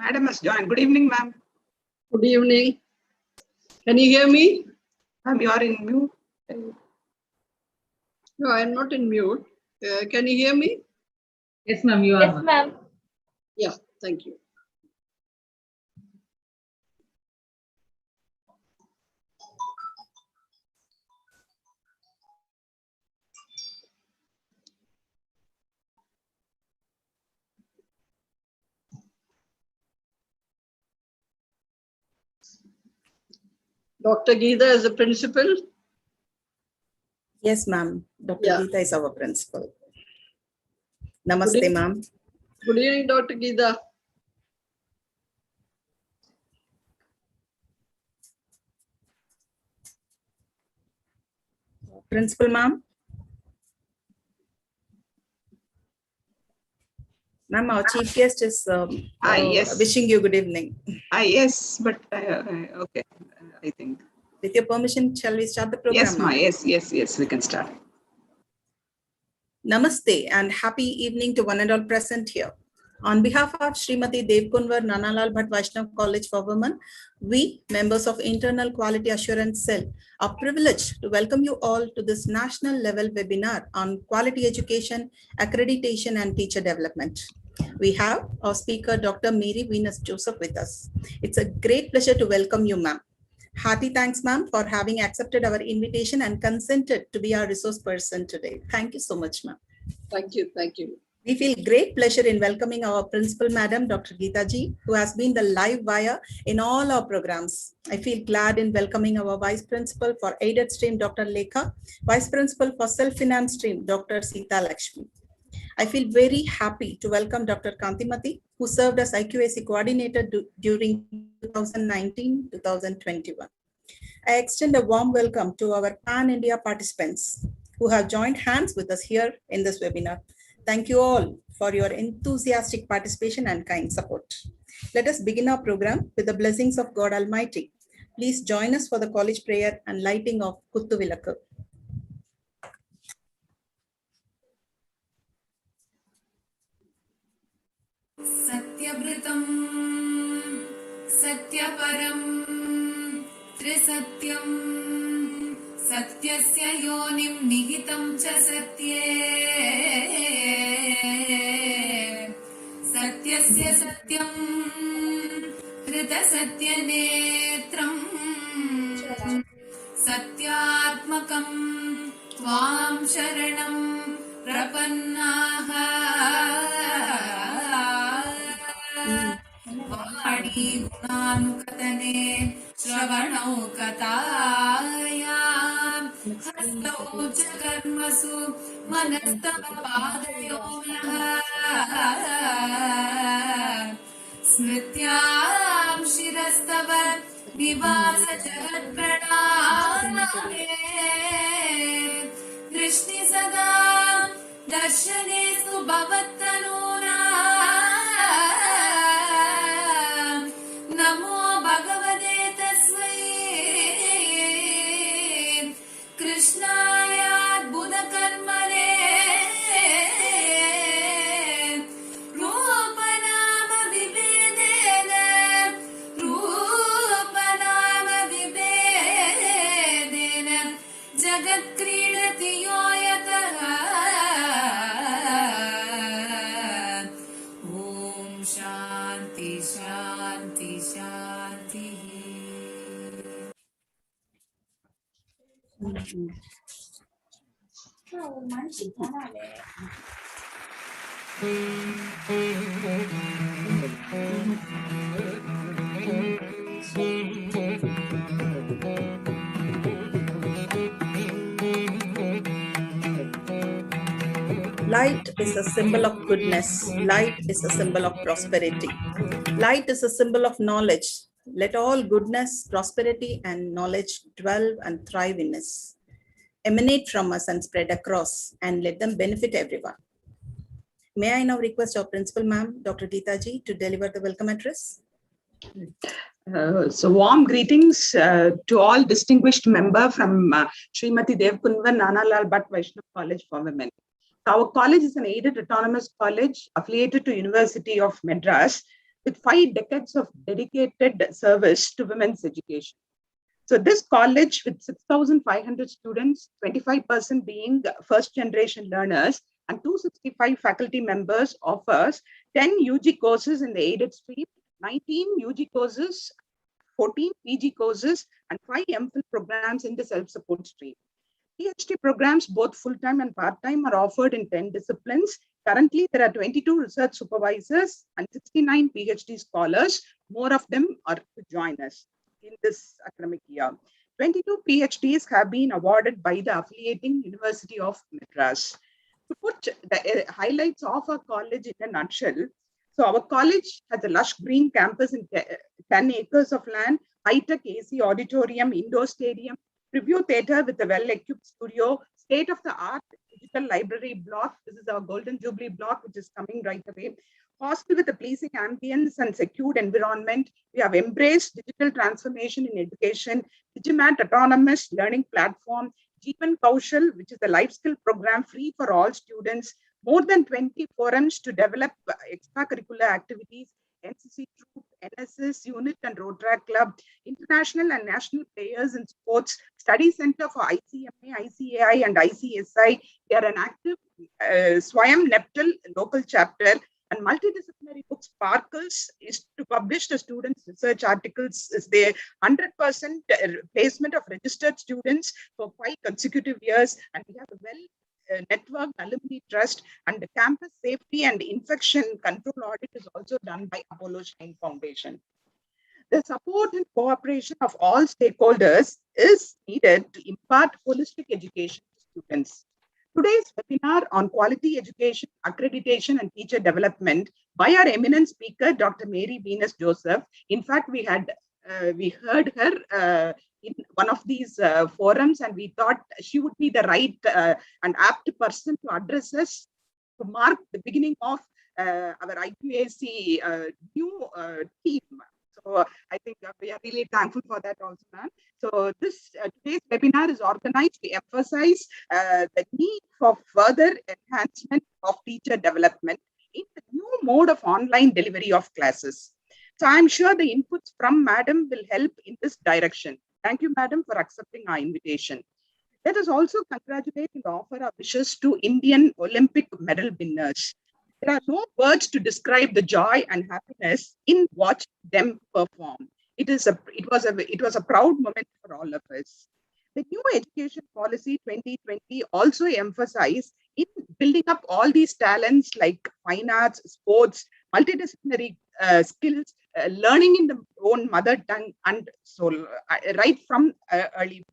Madam has joined. Good evening, ma'am. Good evening. Can you hear me? Ma'am, you are in mute. No, I am not in mute. Can you hear me? Yes, ma'am, you are. Yes, ma'am. Yeah, thank you. Dr. Geeta is the principal. Yes, ma'am. Dr. Yeah. Geeta is our principal. Namaste, ma'am. Good evening, Dr. Geeta. Principal, ma'am. Ma'am, our chief guest is yes. wishing you good evening. Yes, but okay, I think. With your permission, shall we start the program? Yes, ma. Yes, we can start. Namaste and happy evening to one and all present here. On behalf of Srimati Devkunvar Nanalal Bhatt Vaishnav College for Women, we, members of Internal Quality Assurance Cell, are privileged to welcome you all to this national level webinar on quality education, accreditation, and teacher development. We have our speaker, Dr. Mary Venus Joseph, with us. It's a great pleasure to welcome you, ma'am. Hearty thanks, ma'am, for having accepted our invitation and consented to be our resource person today. Thank you so much, ma'am. Thank you. Thank you. We feel great pleasure in welcoming our principal, Madam Dr. Geeta ji, who has been the live wire in all our programs. I feel glad in welcoming our Vice Principal for Aided Stream, Dr. Lekha, Vice Principal for Self-Finance Stream, Dr. Sita Lakshmi. I feel very happy to welcome Dr. Kantimati, who served as IQAC coordinator during 2019-2021. I extend a warm welcome to our Pan-India participants who have joined hands with us here in this webinar. Thank you all for your enthusiastic participation and kind support. Let us begin our program with the blessings of God Almighty. Please join us for the college prayer and lighting of Kuttu Vilakku. Satyavritam Satyaparam Trisatyam Satyasya yonim nihitam cha satye Satyasya satyam Krita satyanetram Satyatmakam Tvam sharanam Prapannaha Vani gunanukatane Shravanau katayam Hastau cha karmasu Manastava padayonaha Smrityam shirastava Nivasa jagat praname Krishni sada Darshane subhavattanuna Namo Bhagavate Tasmai Krishnaya Buddha Karmane Rupanama Vibedena Rupanama Vibedena Jagat Kridati Yoyataha Om Shanti Shanti Shanti Light is a symbol of goodness. Light is a symbol of prosperity. Light is a symbol of knowledge. Let all goodness, prosperity, and knowledge dwell and thrive in us. Emanate from us and spread across, and let them benefit everyone. May I now request our principal, ma'am, Dr. Geeta ji, to deliver the welcome address? So warm greetings to all distinguished members from Srimati Devkunvar Nanalal Bhatt Vaishnav College for Women. Our college is an aided autonomous college affiliated to University of Madras. with 5 decades of dedicated service to women's education. So this college with 6,500 students, 25% being first generation learners, and 265 faculty members offers 10 UG courses in the aided stream, 19 UG courses, 14 PG courses, and 5 MPhil programs in the self-support stream. PhD programs, both full-time and part-time, are offered in 10 disciplines. Currently, there are 22 research supervisors and 69 PhD scholars. More of them are to join us in this academic year. 22 PhDs have been awarded by the affiliating University of Madras. To put the highlights of our college in a nutshell, so our college has a lush green campus in 10 acres of land, high-tech AC auditorium, indoor stadium, preview theater with a well-equipped studio, state-of-the-art digital library block. This is our Golden Jubilee block, which is coming right away. Hostel with a pleasing ambience and secured environment. We have embraced digital transformation in education, Digimat autonomous learning platform, Jeevan Kaushal, which is a life skill program free for all students, more than 20 forums to develop extracurricular activities, NCC Troop, NSS Unit and Rotary Club, international and national players in sports, study center for ICMA, ICAI and ICSI. They are an active Swayam Neptal local chapter, and multidisciplinary book Sparkles is to publish the students' research articles. Is their 100% placement of registered students for 5 consecutive years, and we have a network alumni trust, and the campus safety and infection control audit is also done by Apollo Shine Foundation. The support and cooperation of all stakeholders is needed to impart holistic education to students. Today's webinar on quality education, accreditation, and teacher development by our eminent speaker, Dr. Mary Venus Joseph. In fact, we heard her in one of these forums, and we thought she would be the right and apt person to address us to mark the beginning of our IQAC new team. So I think we are really thankful for that also, ma'am. So this today's webinar is organized to emphasize the need for further enhancement of teacher development in the new mode of online delivery of classes. So I'm sure the inputs from Madam will help in this direction. Thank you, Madam, for accepting our invitation. Let us also congratulate and offer our wishes to Indian Olympic medal winners. There are no words to describe the joy and happiness in watching them perform. It was a proud moment for all of us. The new education policy 2020 also emphasized in building up all these talents like fine arts, sports, multidisciplinary skills, learning in the own mother tongue, and so right from early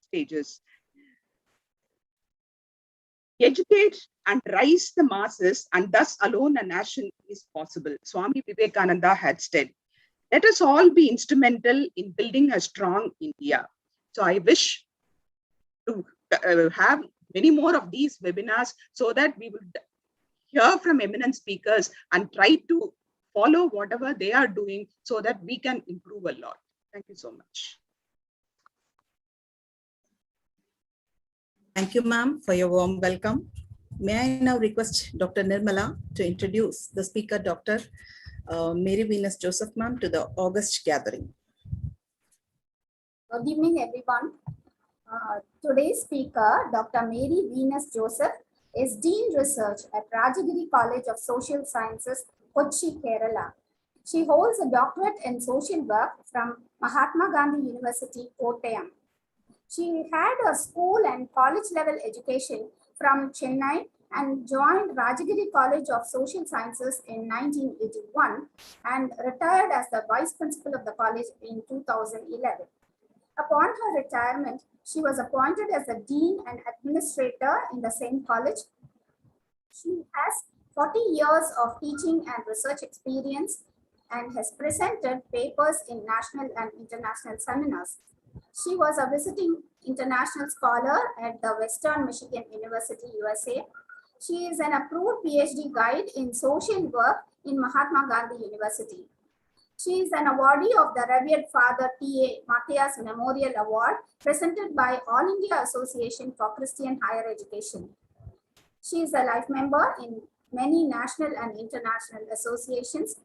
stages. Educate and rise the masses, and thus alone a nation is possible. Swami Vivekananda had said, let us all be instrumental in building a strong India. So I wish to have many more of these webinars so that we will hear from eminent speakers and try to follow whatever they are doing so that we can improve a lot. Thank you so much. Thank you, ma'am, for your warm welcome. May I now request Dr. Nirmala to introduce the speaker, Dr. Mary Venus Joseph, ma'am, to the August gathering. Good evening, everyone. Today's speaker, Dr. Mary Venus Joseph, is Dean Research at Rajagiri College of Social Sciences, Kochi, Kerala. She holds a doctorate in social work from Mahatma Gandhi University, Kottayam. She had a school and college level education from Chennai and joined Rajagiri College of Social Sciences in 1981 and retired as the vice principal of the college in 2011. Upon her retirement, she was appointed as the dean and administrator in the same college. She has 40 years of teaching and research experience and has presented papers in national and international seminars. She was a visiting international scholar at the Western Michigan University, USA. She is an approved PhD guide in social work in Mahatma Gandhi University. She is an awardee of the Revered Father T.A. Matthias Memorial Award presented by All India Association for Christian Higher Education. She is a life member in many national and international associations.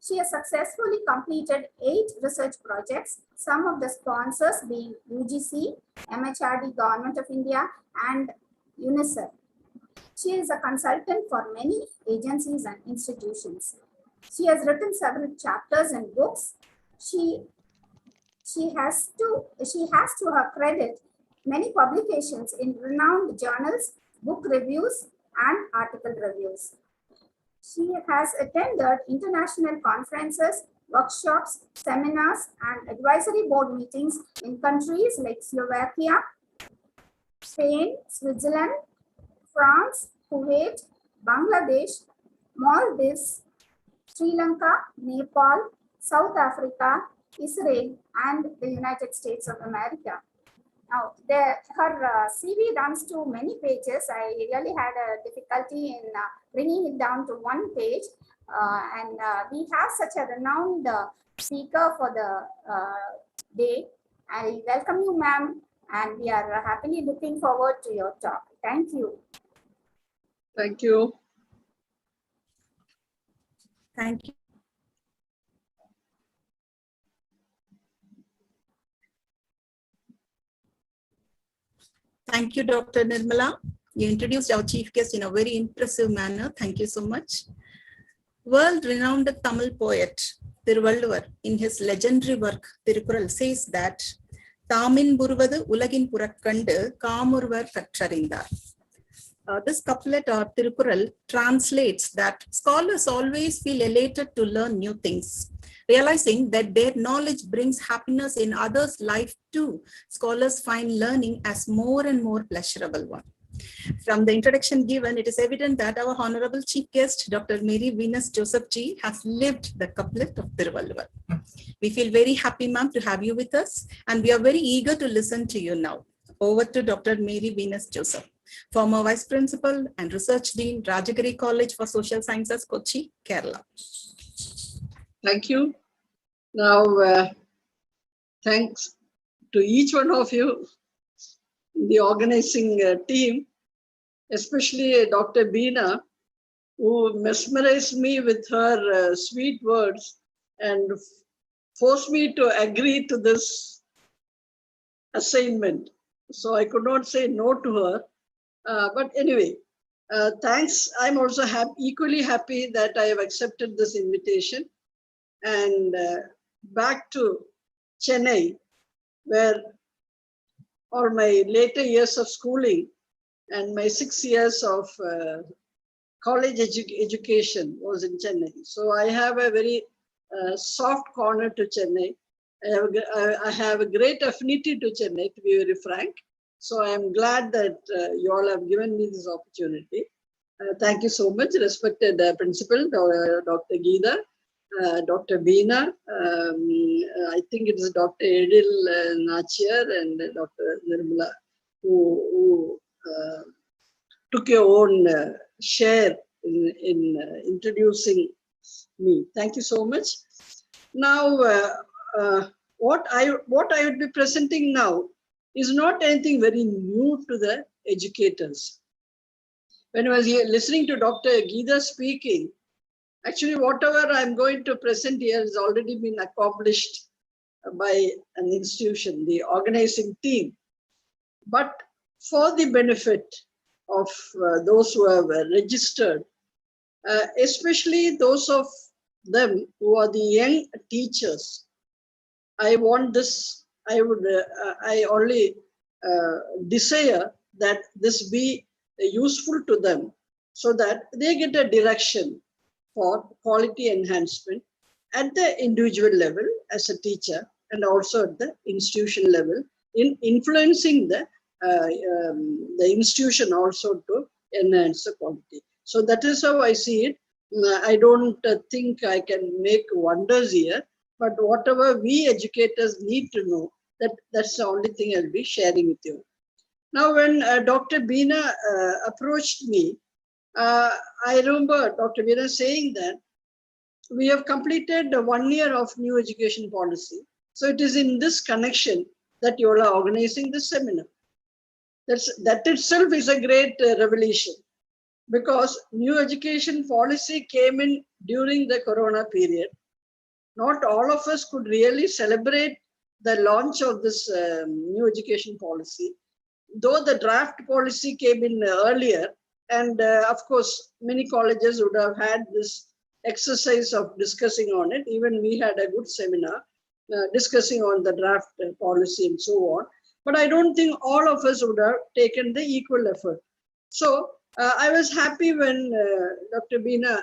She has successfully completed 8 research projects, some of the sponsors being UGC, MHRD, Government of India, and UNICEF. She is a consultant for many agencies and institutions. She has written several chapters and books. She has to her credit many publications in renowned journals, book reviews, and article reviews. She has attended international conferences, workshops, seminars, and advisory board meetings in countries like Slovakia, Spain, Switzerland, France, Kuwait, Bangladesh, Maldives, Sri Lanka, Nepal, South Africa, Israel, and the United States of America. Now, her CV runs to many pages. I really had a difficulty in bringing it down to one page. And we have such a renowned speaker for the day. I welcome you, ma'am, and we are happily looking forward to your talk. Thank you. Thank you. Thank you. Thank you, Dr. Nirmala. You introduced our chief guest in a very impressive manner. Thank you so much. World-renowned Tamil poet Thiruvalluvar, in his legendary work Tirukkural, says that Tamin Buruvadu Ulagin Purakkandu Kamurvar Kattarindar. This couplet or Tirukkural translates that scholars always feel elated to learn new things. Realizing that their knowledge brings happiness in others' life too, scholars find learning as more and more pleasurable one. From the introduction given, it is evident that our honorable chief guest, Dr. Mary Venus Joseph G, has lived the couplet of Thiruvalluvar. We feel very happy, ma'am, to have you with us, and we are very eager to listen to you now. Over to Dr. Mary Venus Joseph, former Vice Principal and Research Dean, Rajagiri College for Social Sciences, Kochi, Kerala. Thank you. Now, thanks to each one of you, the organizing team, especially Dr. Beena, who mesmerized me with her sweet words and forced me to agree to this assignment. So I could not say no to her. But anyway, thanks. I'm also equally happy that I have accepted this invitation. And back to Chennai, where all my later years of schooling and my 6 years of college education was in Chennai. So I have a very soft corner to Chennai. I have a great affinity to Chennai, to be very frank. So I am glad that you all have given me this opportunity. Thank you so much, respected Principal, Dr. Geeta, Dr. Beena, I think it is Dr. Edil Nachir and Dr. Nirmala, who took your own share in introducing me. Thank you so much. Now, what I would be presenting now is not anything very new to the educators. When I was here listening to Dr. Geeta speaking, actually, whatever I'm going to present here has already been accomplished by an institution, the organizing team. But for the benefit of those who have registered, especially those of them who are the young teachers, I only desire that this be useful to them so that they get a direction for quality enhancement at the individual level as a teacher and also at the institution level in influencing the institution also to enhance the quality. So that is how I see it. I don't think I can make wonders here, but whatever we educators need to know, that's the only thing I'll be sharing with you. Now, when Dr. Beena approached me, I remember Dr. Beena saying that we have completed 1 year of new education policy. So it is in this connection that you all are organizing this seminar. That itself is a great revelation, because new education policy came in during the Corona period. not all of us could really celebrate the launch of this new education policy, though the draft policy came in earlier. And of course, many colleges would have had this exercise of discussing on it. Even we had a good seminar discussing on the draft policy and so on. But I don't think all of us would have taken the equal effort. So I was happy when Dr. Beena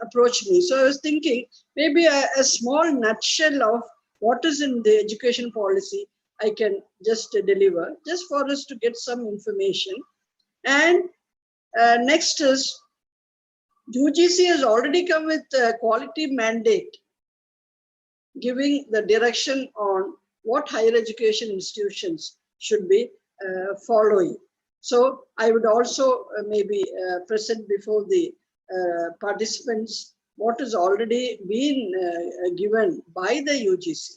approached me. So I was thinking maybe a small nutshell of what is in the education policy I can just deliver, just for us to get some information. And next is, UGC has already come with a quality mandate, giving the direction on what higher education institutions should be following. So I would also maybe present before the participants what has already been given by the UGC.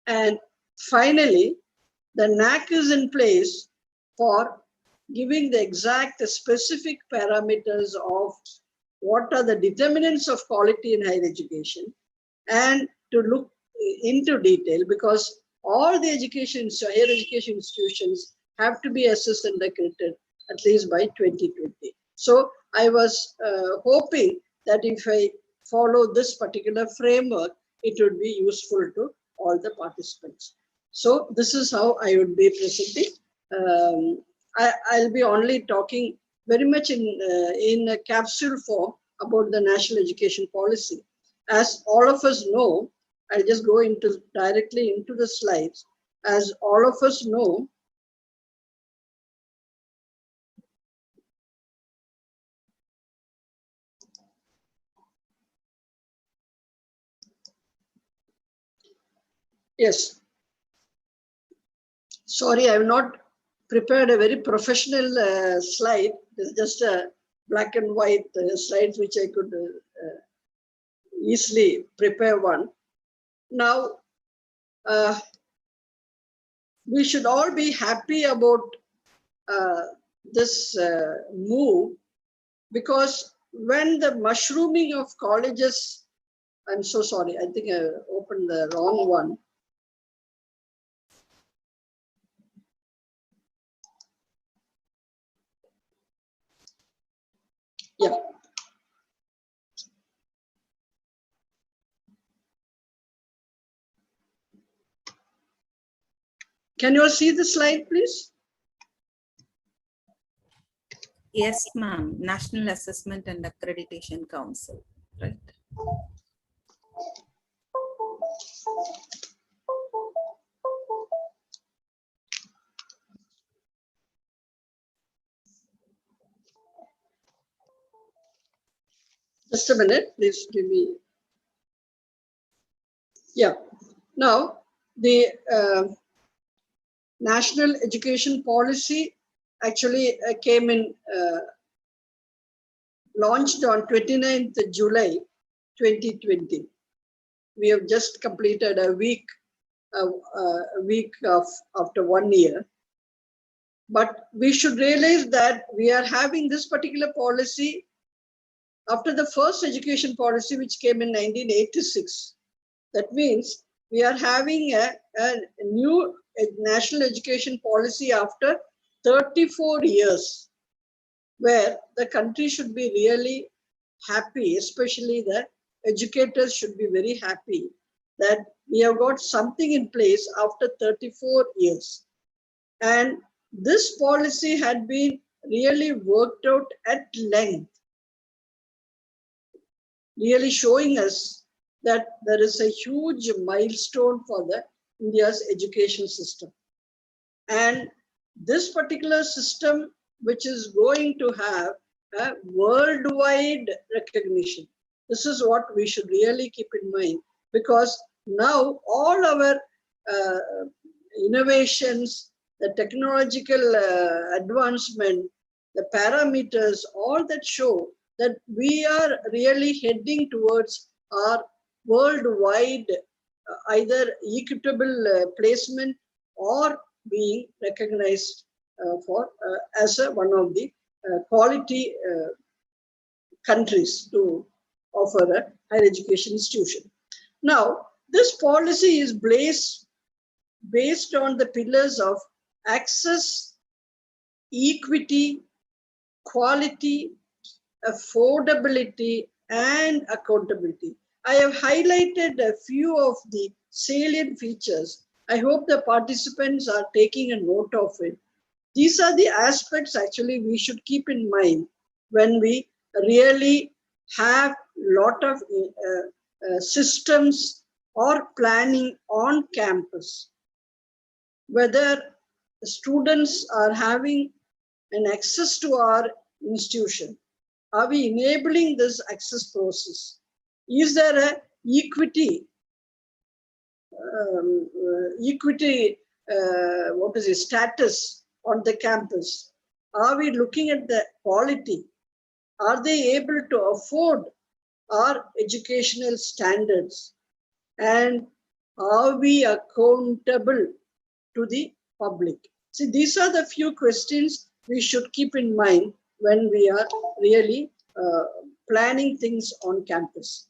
And finally, the NAC is in place for giving the exact specific parameters of what are the determinants of quality in higher education, and to look into detail, because all the higher education institutions have to be assessed and accredited at least by 2020. So I was hoping that if I follow this particular framework, it would be useful to all the participants. So this is how I would be presenting. I'll be only talking very much in a capsule form about the national education policy. As all of us know, I'll just go directly into the slides. As all of us know, yes, sorry, I have not prepared a very professional slide. It's just a black and white slides which I could easily prepare one. Now, we should all be happy about this move, because when the mushrooming of colleges, I'm so sorry, I think I opened the wrong one. Yeah. Can you all see the slide, please? Yes, ma'am. National Assessment and Accreditation Council, right? Just a minute, please give me. Yeah. Now, the national education policy actually came in, launched on 29th July 2020. We have just completed a week after 1 year. But we should realize that we are having this particular policy after the first education policy, which came in 1986. That means we are having a new national education policy after 34 years, where the country should be really happy, especially the educators should be very happy that we have got something in place after 34 years. And this policy had been really worked out at length, really showing us that there is a huge milestone for the India's education system. And this particular system, which is going to have a worldwide recognition. This is what we should really keep in mind, because now all our innovations, the technological advancement, the parameters, all that show that we are really heading towards our worldwide either equitable placement or being recognized as one of the quality countries to offer a higher education institution. Now, this policy is based on the pillars of access, equity, quality, affordability, and accountability. I have highlighted a few of the salient features. I hope the participants are taking a note of it. These are the aspects actually we should keep in mind when we really have a lot of systems or planning on campus. Whether students are having an access to our institution. Are we enabling this access process? Is there a equity, status on the campus? Are we looking at the quality? Are they able to afford our educational standards? And are we accountable to the public? See, these are the few questions we should keep in mind when we are really planning things on campus.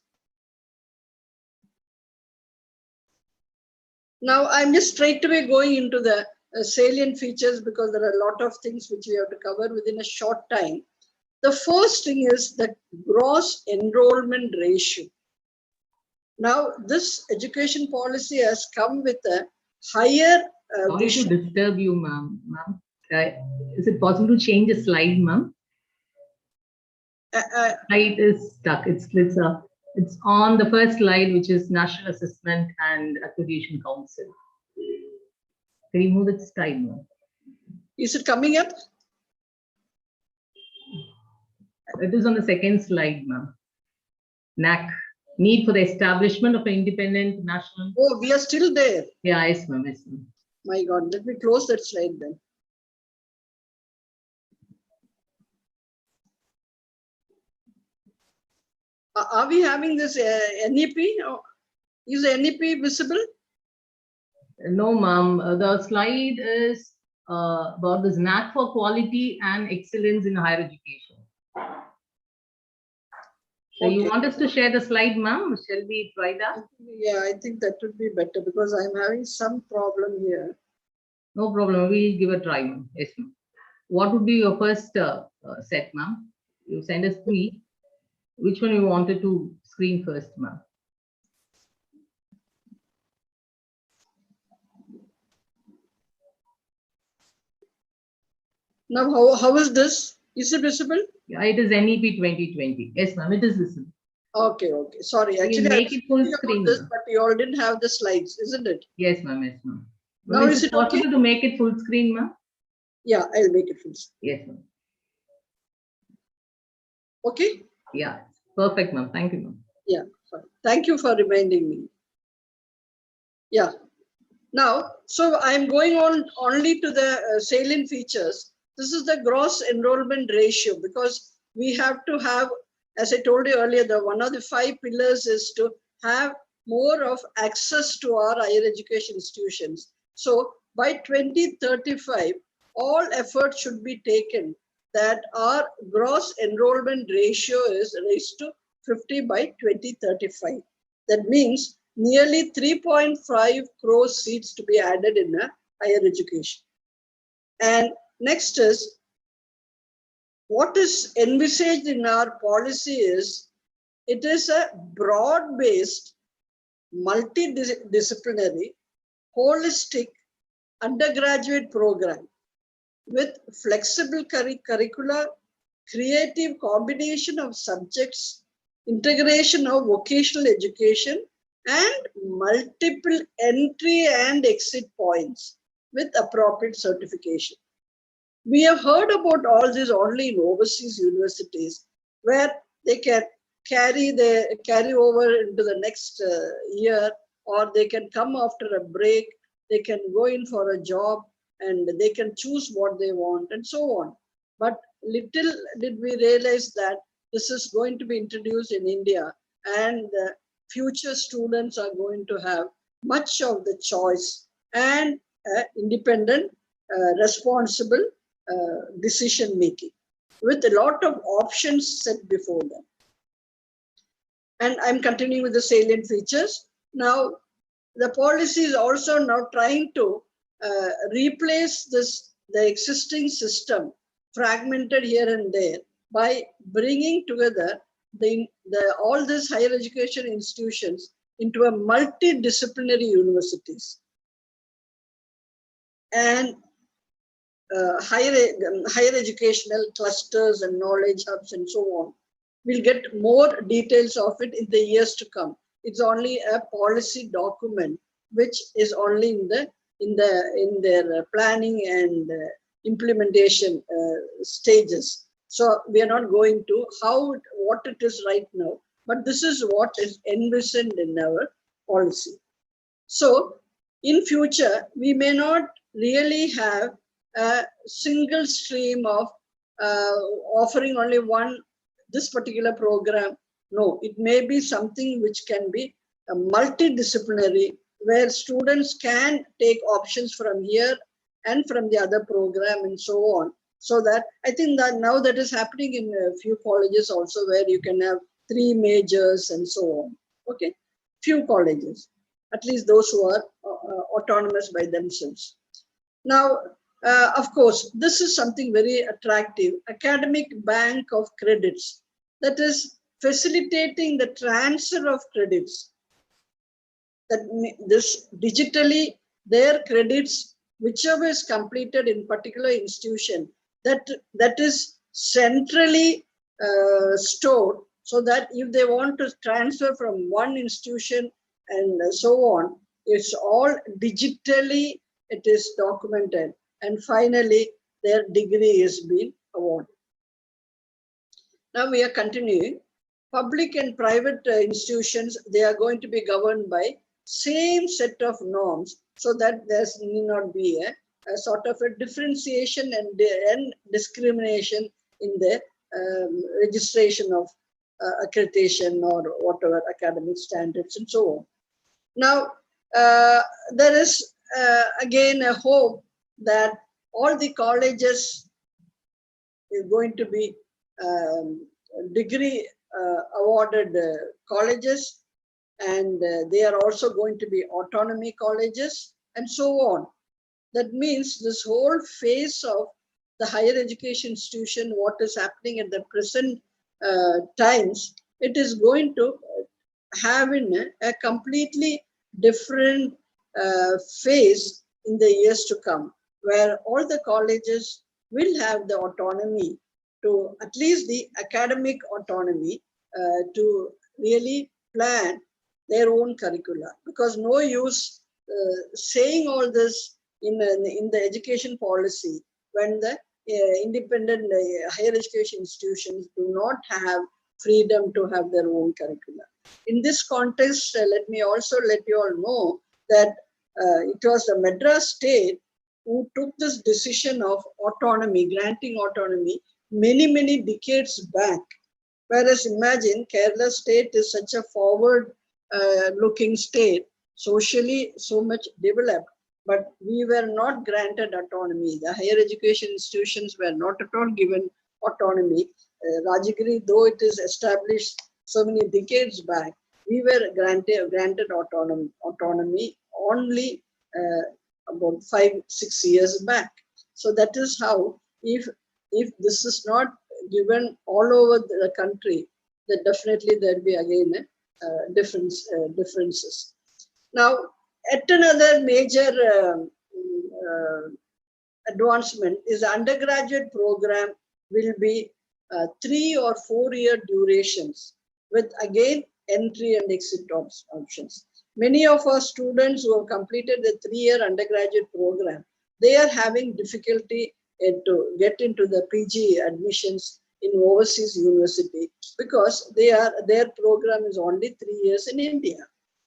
Now, I'm just straight away going into the salient features because there are a lot of things which we have to cover within a short time. The first thing is the gross enrollment ratio. Now, this education policy has come with a higher Sorry to disturb you, ma'am. Is it possible to change a slide, ma'am? Slide is stuck. It's on the first slide, which is National Assessment and Accreditation Council. Can you move it slide, ma'am? Is it coming up? It is on the second slide, ma'am. NAC. Need for the establishment of an independent national. Oh, we are still there. Yeah, yes, ma'am. Yes, ma'am. My God, let me close that slide then. Are we having this NEP? Is the NEP visible? No, ma'am. The slide is about this NAC for quality and excellence in higher education. So okay. You want us to share the slide, ma'am? Shall we try that? Yeah, I think that would be better because I'm having some problem here. No problem. We'll give a try, ma'am. Yes, ma'am. What would be your first set, ma'am? You send us 3. Which one you wanted to screen first, ma'am? Now, how is this? Is it visible? Yeah, it is NEP 2020. Yes, ma'am, it is visible. Okay. Sorry. Actually, make it full screen. This, but you all didn't have the slides, isn't it? Yes, ma'am. Yes, ma'am. Now, is it possible okay? to make it full screen, ma'am? Yeah, I'll make it full screen. Yes, ma'am. Okay? Yeah, perfect, ma'am. Thank you, ma'am. Yeah, sorry. Thank you for reminding me. Yeah. Now, so I'm going on only to the salient features. This is the gross enrollment ratio because we have to have, as I told you earlier, one of the 5 pillars is to have more of access to our higher education institutions. So by 2035, all efforts should be taken that our gross enrollment ratio is raised to 50 by 2035. That means nearly 3.5 crore seats to be added in a higher education. And next is, what is envisaged in our policy is, it is a broad-based, multidisciplinary, holistic undergraduate program with flexible curricula, creative combination of subjects, integration of vocational education, and multiple entry and exit points with appropriate certification. We have heard about all this only in overseas universities where they can carry over into the next year, or they can come after a break, they can go in for a job and they can choose what they want and so on. But little did we realize that this is going to be introduced in India, and future students are going to have much of the choice and independent, responsible decision making with a lot of options set before them. And I'm continuing with the salient features. Now, the policy is also now trying to replace the existing system, fragmented here and there, by bringing together all these higher education institutions into a multidisciplinary universities. And higher educational clusters and knowledge hubs and so on. We'll get more details of it in the years to come. It's only a policy document which is only in their planning and implementation stages. So we are not going to what it is right now, but this is what is envisioned in our policy. So in future, we may not really have a single stream of offering only this particular program. No, it may be something which can be multidisciplinary, where students can take options from here and from the other program and so on. So that I think that now that is happening in a few colleges also, where you can have 3 majors and so on. Okay, few colleges, at least those who are autonomous by themselves. Now, of course, this is something very attractive, academic bank of credits, that is facilitating the transfer of credits. That this digitally, their credits, whichever is completed in particular institution, that is centrally stored, so that if they want to transfer from one institution and so on, it's all digitally, it is documented, and finally their degree is being awarded. Now we are continuing. Public and private institutions, they are going to be governed by same set of norms, so that there need not be a sort of a differentiation and discrimination in the registration of accreditation or whatever academic standards and so on. Now, there is again a hope that all the colleges is going to be degree awarded colleges, and they are also going to be autonomy colleges and so on. That means this whole phase of the higher education institution, what is happening at the present times, it is going to have in a completely different phase in the years to come, where all the colleges will have the autonomy, to at least the academic autonomy, to really plan their own curricula. Because no use saying all this in the education policy when the independent higher education institutions do not have freedom to have their own curricula. In this context, let me also let you all know that it was the Madras state who took this decision of autonomy, granting autonomy, many decades back. Whereas imagine Kerala state is such a forward looking state, socially so much developed, but we were not granted autonomy. The higher education institutions were not at all given autonomy. Rajagiri, though it is established so many decades back, we were granted autonomy only about 5-6 years back. So that is how, if this is not given all over the country, then definitely there will be again differences. Now, at another major advancement is the undergraduate program will be 3 or 4 year durations, with again entry and exit options. Many of our students who have completed the 3-year undergraduate program, they are having difficulty to get into the PG admissions in overseas university, because their program is only 3 years in India.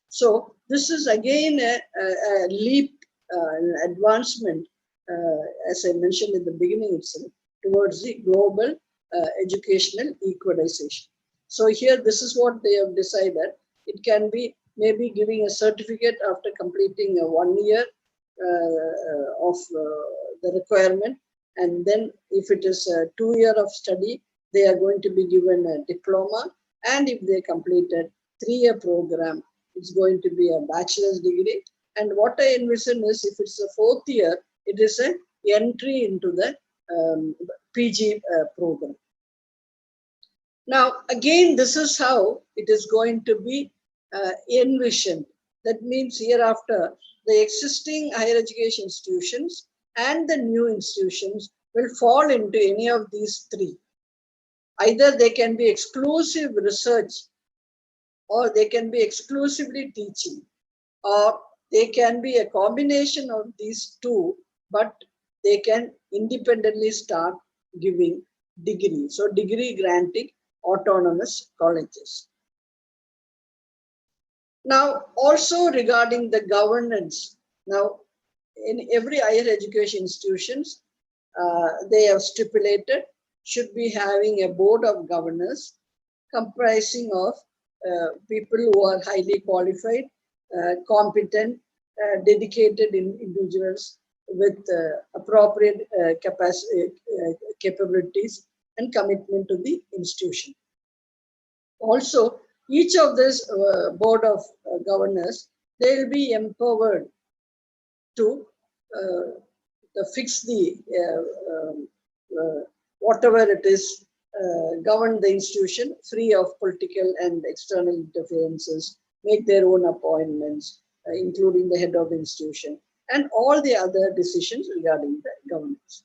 So this is again a leap, an advancement, as I mentioned in the beginning itself, towards the global educational equalization. So here, this is what they have decided. It can be maybe giving a certificate after completing 1 year of the requirement. And then if it is a 2 year of study, they are going to be given a diploma. And if they completed 3-year program, it's going to be a bachelor's degree. And what I envision is, if it's a 4th year, it is an entry into the PG program. Now, again, this is how it is going to be envisioned. That means hereafter, the existing higher education institutions and the new institutions will fall into any of these three. Either they can be exclusive research, or they can be exclusively teaching, or they can be a combination of these two, but they can independently start giving degree. So degree granting autonomous colleges. Now, also regarding the governance, now in every higher education institutions, they have stipulated should be having a board of governors comprising of people who are highly qualified, competent, dedicated individuals with appropriate capabilities and commitment to the institution. Also, each of this board of governors, they will be empowered to fix the whatever it is, govern the institution free of political and external interferences, make their own appointments, including the head of the institution, and all the other decisions regarding the governance.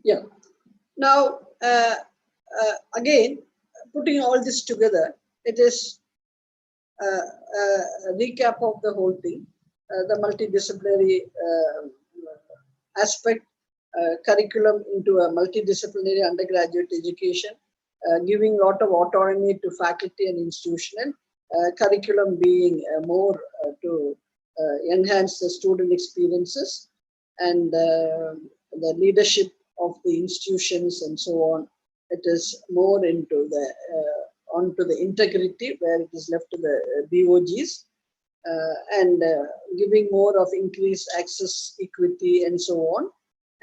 Yeah. Now, again, putting all this together, it is a recap of the whole thing, the multidisciplinary aspect, curriculum into a multidisciplinary undergraduate education, giving a lot of autonomy to faculty and institutional, curriculum being more to enhance the student experiences and the leadership of the institutions and so on. It is more into the onto the integrity, where it is left to the BOGs, and giving more of increased access, equity, and so on.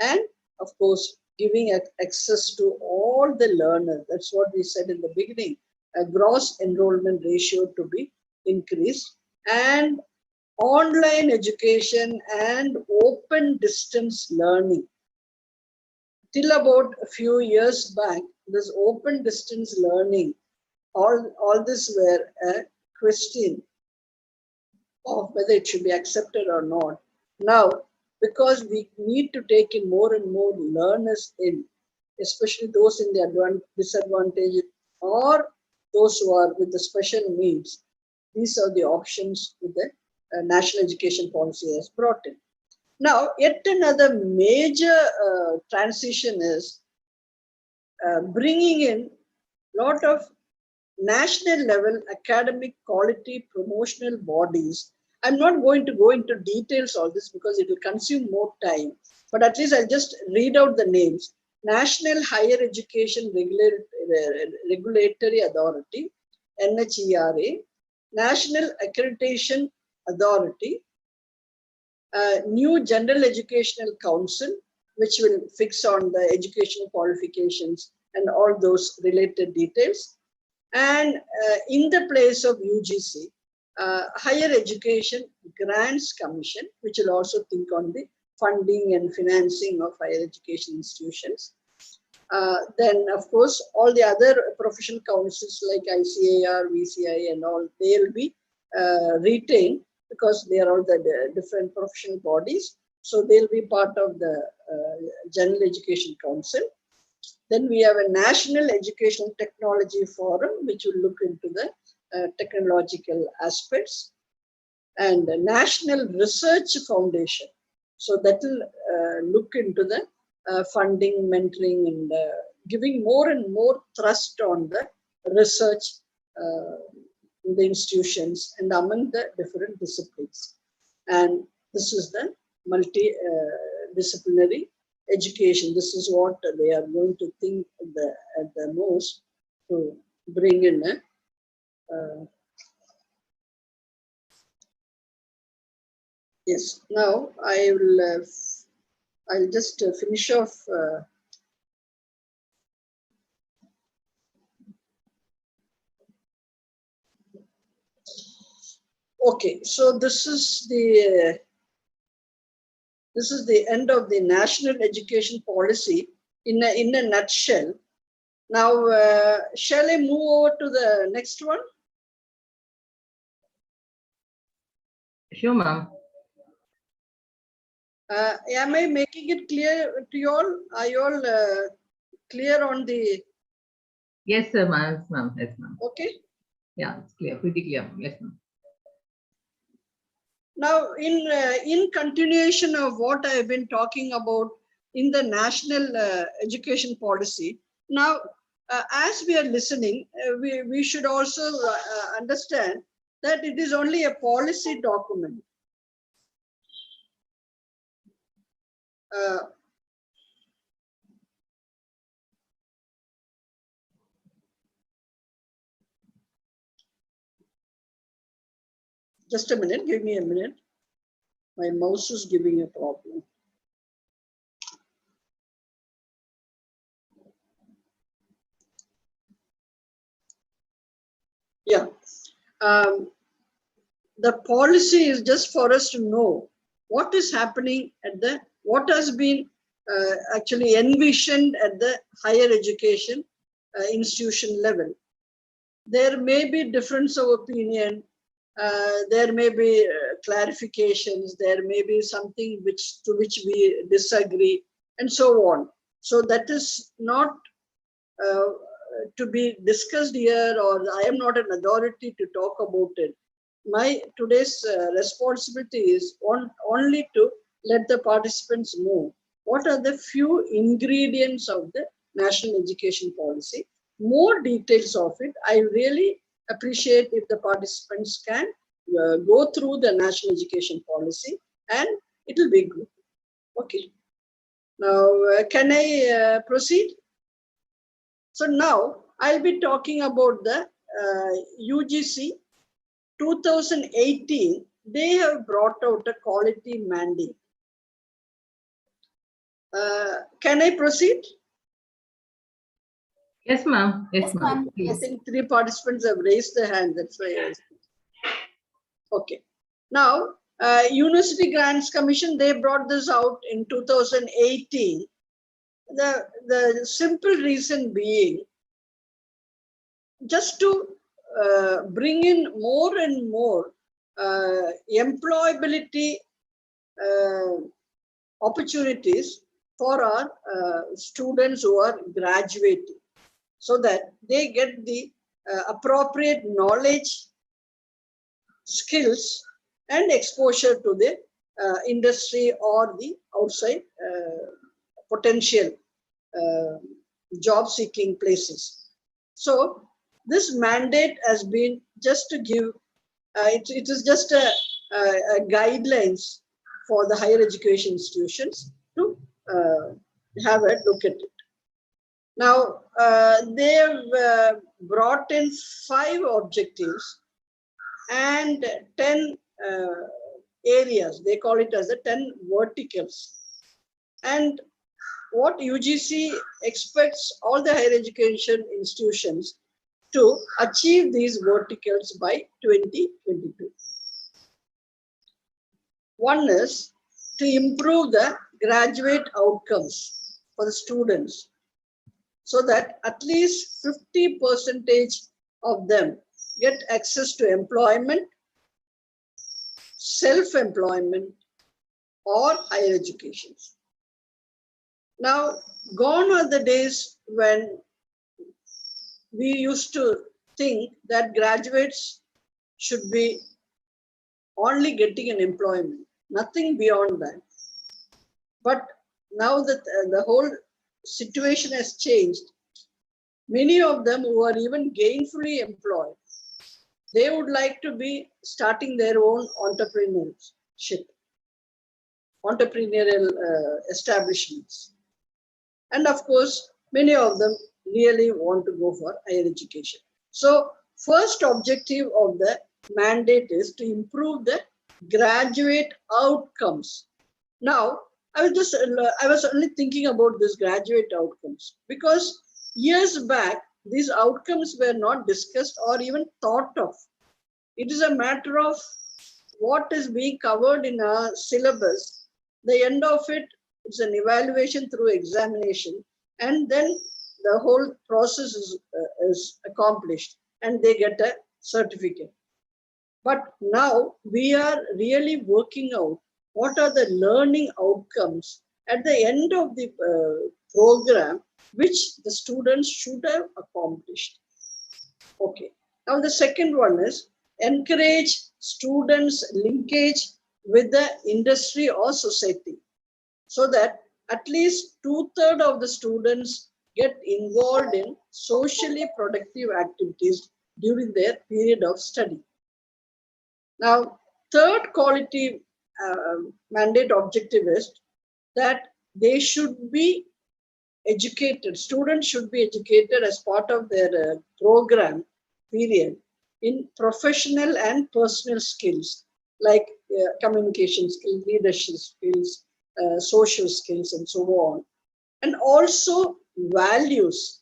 And of course, giving access to all the learners. That's what we said in the beginning, a gross enrollment ratio to be increased, and online education and open distance learning. Till about a few years back, this open distance learning, all this were a question of whether it should be accepted or not. Now, because we need to take in more and more learners in, especially those in the disadvantaged or those who are with the special needs, these are the options that the National Education Policy has brought in. Now, yet another major transition is bringing in a lot of national level academic quality promotional bodies. I'm not going to go into details of this because it will consume more time, but at least I'll just read out the names. National Higher Education Regulatory Authority, NHERA, National Accreditation Authority, new General Educational Council, which will fix on the educational qualifications and all those related details. And in the place of UGC, Higher Education Grants Commission, which will also think on the funding and financing of higher education institutions. Then, of course, all the other professional councils like ICAR, VCI and all, they'll be retained because they are all the different professional bodies. So they'll be part of the General Education Council. Then we have a National Educational Technology Forum, which will look into the technological aspects, and the National Research Foundation. So that will look into the funding, mentoring, and giving more and more thrust on the research in the institutions and among the different disciplines. And this is the multidisciplinary education. This is what they are going to think at the most to bring in a yes. Now I will. I'll just finish off Okay, so this is the end of the national education policy in a nutshell. Now, shall I move over to the next one? Sure, ma'am. Am I making it clear to you all? Are you all clear on the? Yes, sir, ma'am. Yes, ma'am. Yes, ma'am. Okay. Yeah, it's clear, pretty clear. Yes, ma'am. Now, in continuation of what I have been talking about in the national education policy, now as we are listening, we should also understand that it is only a policy document. Just a minute, give me a minute. My mouse is giving a problem. Yeah. The policy is just for us to know what is happening at what has been actually envisioned at the higher education institution level. There may be difference of opinion, there may be clarifications, there may be something to which we disagree, and so on. So that is not to be discussed here, or I am not an authority to talk about it. My today's responsibility is only to let the participants know what are the few ingredients of the national education policy. More details of it, I really appreciate if the participants can go through the national education policy, and it will be good. Okay. Now, can I proceed? So now I'll be talking about the UGC 2018. They have brought out a quality mandate. Can I proceed? Yes, ma'am. Yes, Yes, ma'am. ma'am. I think 3 participants have raised their hand. That's why I was. Okay. Now, University Grants Commission, they brought this out in 2018. The simple reason being just to bring in more and more employability opportunities for our students who are graduating, so that they get the appropriate knowledge, skills, and exposure to the industry or the outside potential job seeking places. So this mandate has been just to give, it is just a guidelines for the higher education institutions to have a look at it. Now, they have brought in 5 objectives and 10 areas. They call it as the 10 verticals. And what UGC expects all the higher education institutions to achieve these verticals by 2022. One is to improve the graduate outcomes for the students, so that at least 50% of them get access to employment, self-employment, or higher education. Now, gone are the days when we used to think that graduates should be only getting an employment, nothing beyond that. But now that the whole situation has changed, many of them who are even gainfully employed, they would like to be starting their own entrepreneurial establishments. And of course, many of them really want to go for higher education. So first objective of the mandate is to improve the graduate outcomes. Now, I was only thinking about this graduate outcomes, because years back, these outcomes were not discussed or even thought of. It is a matter of what is being covered in our syllabus, the end of it, it's an evaluation through examination, and then the whole process is accomplished and they get a certificate. But now we are really working out what are the learning outcomes at the end of the program, which the students should have accomplished. Okay. Now the second one is encourage students' linkage with the industry or society, so that at least 2/3 of the students get involved in socially productive activities during their period of study. Now, third quality mandate objective is that they should be educated, students should be educated as part of their program period in professional and personal skills like communication skills, leadership skills, social skills, and so on. And also values,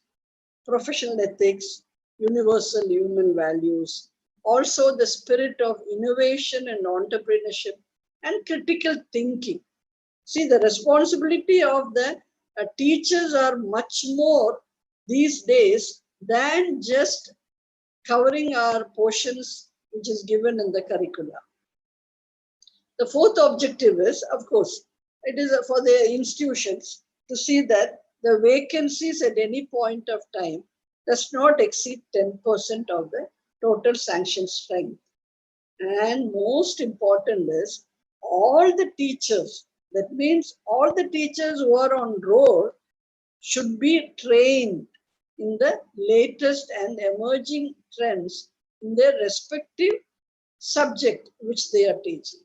professional ethics, universal human values, also the spirit of innovation and entrepreneurship and critical thinking. See, the responsibility of the teachers are much more these days than just covering our portions which is given in the curricula. The fourth objective is, of course, it is for the institutions to see that the vacancies at any point of time does not exceed 10% of the total sanction strength. And most important is all the teachers, that means all the teachers who are on roll should be trained in the latest and emerging trends in their respective subject which they are teaching,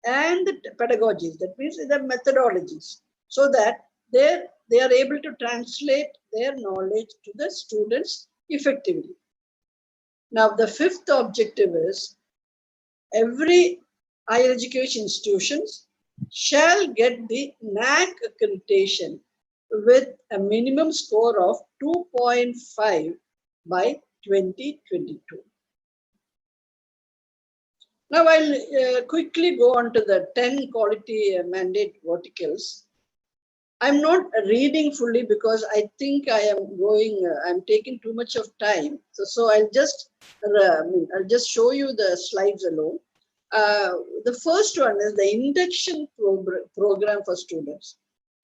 and the pedagogies, that means the methodologies, so that they are able to translate their knowledge to the students effectively. Now, the fifth objective is every higher education institutions shall get the NAC accreditation with a minimum score of 2.5 by 2022. Now, I'll quickly go on to the 10 quality mandate verticals. I'm not reading fully because I think I am going, I'm taking too much of time. So I'll just show you the slides alone. The first one is the induction program for students.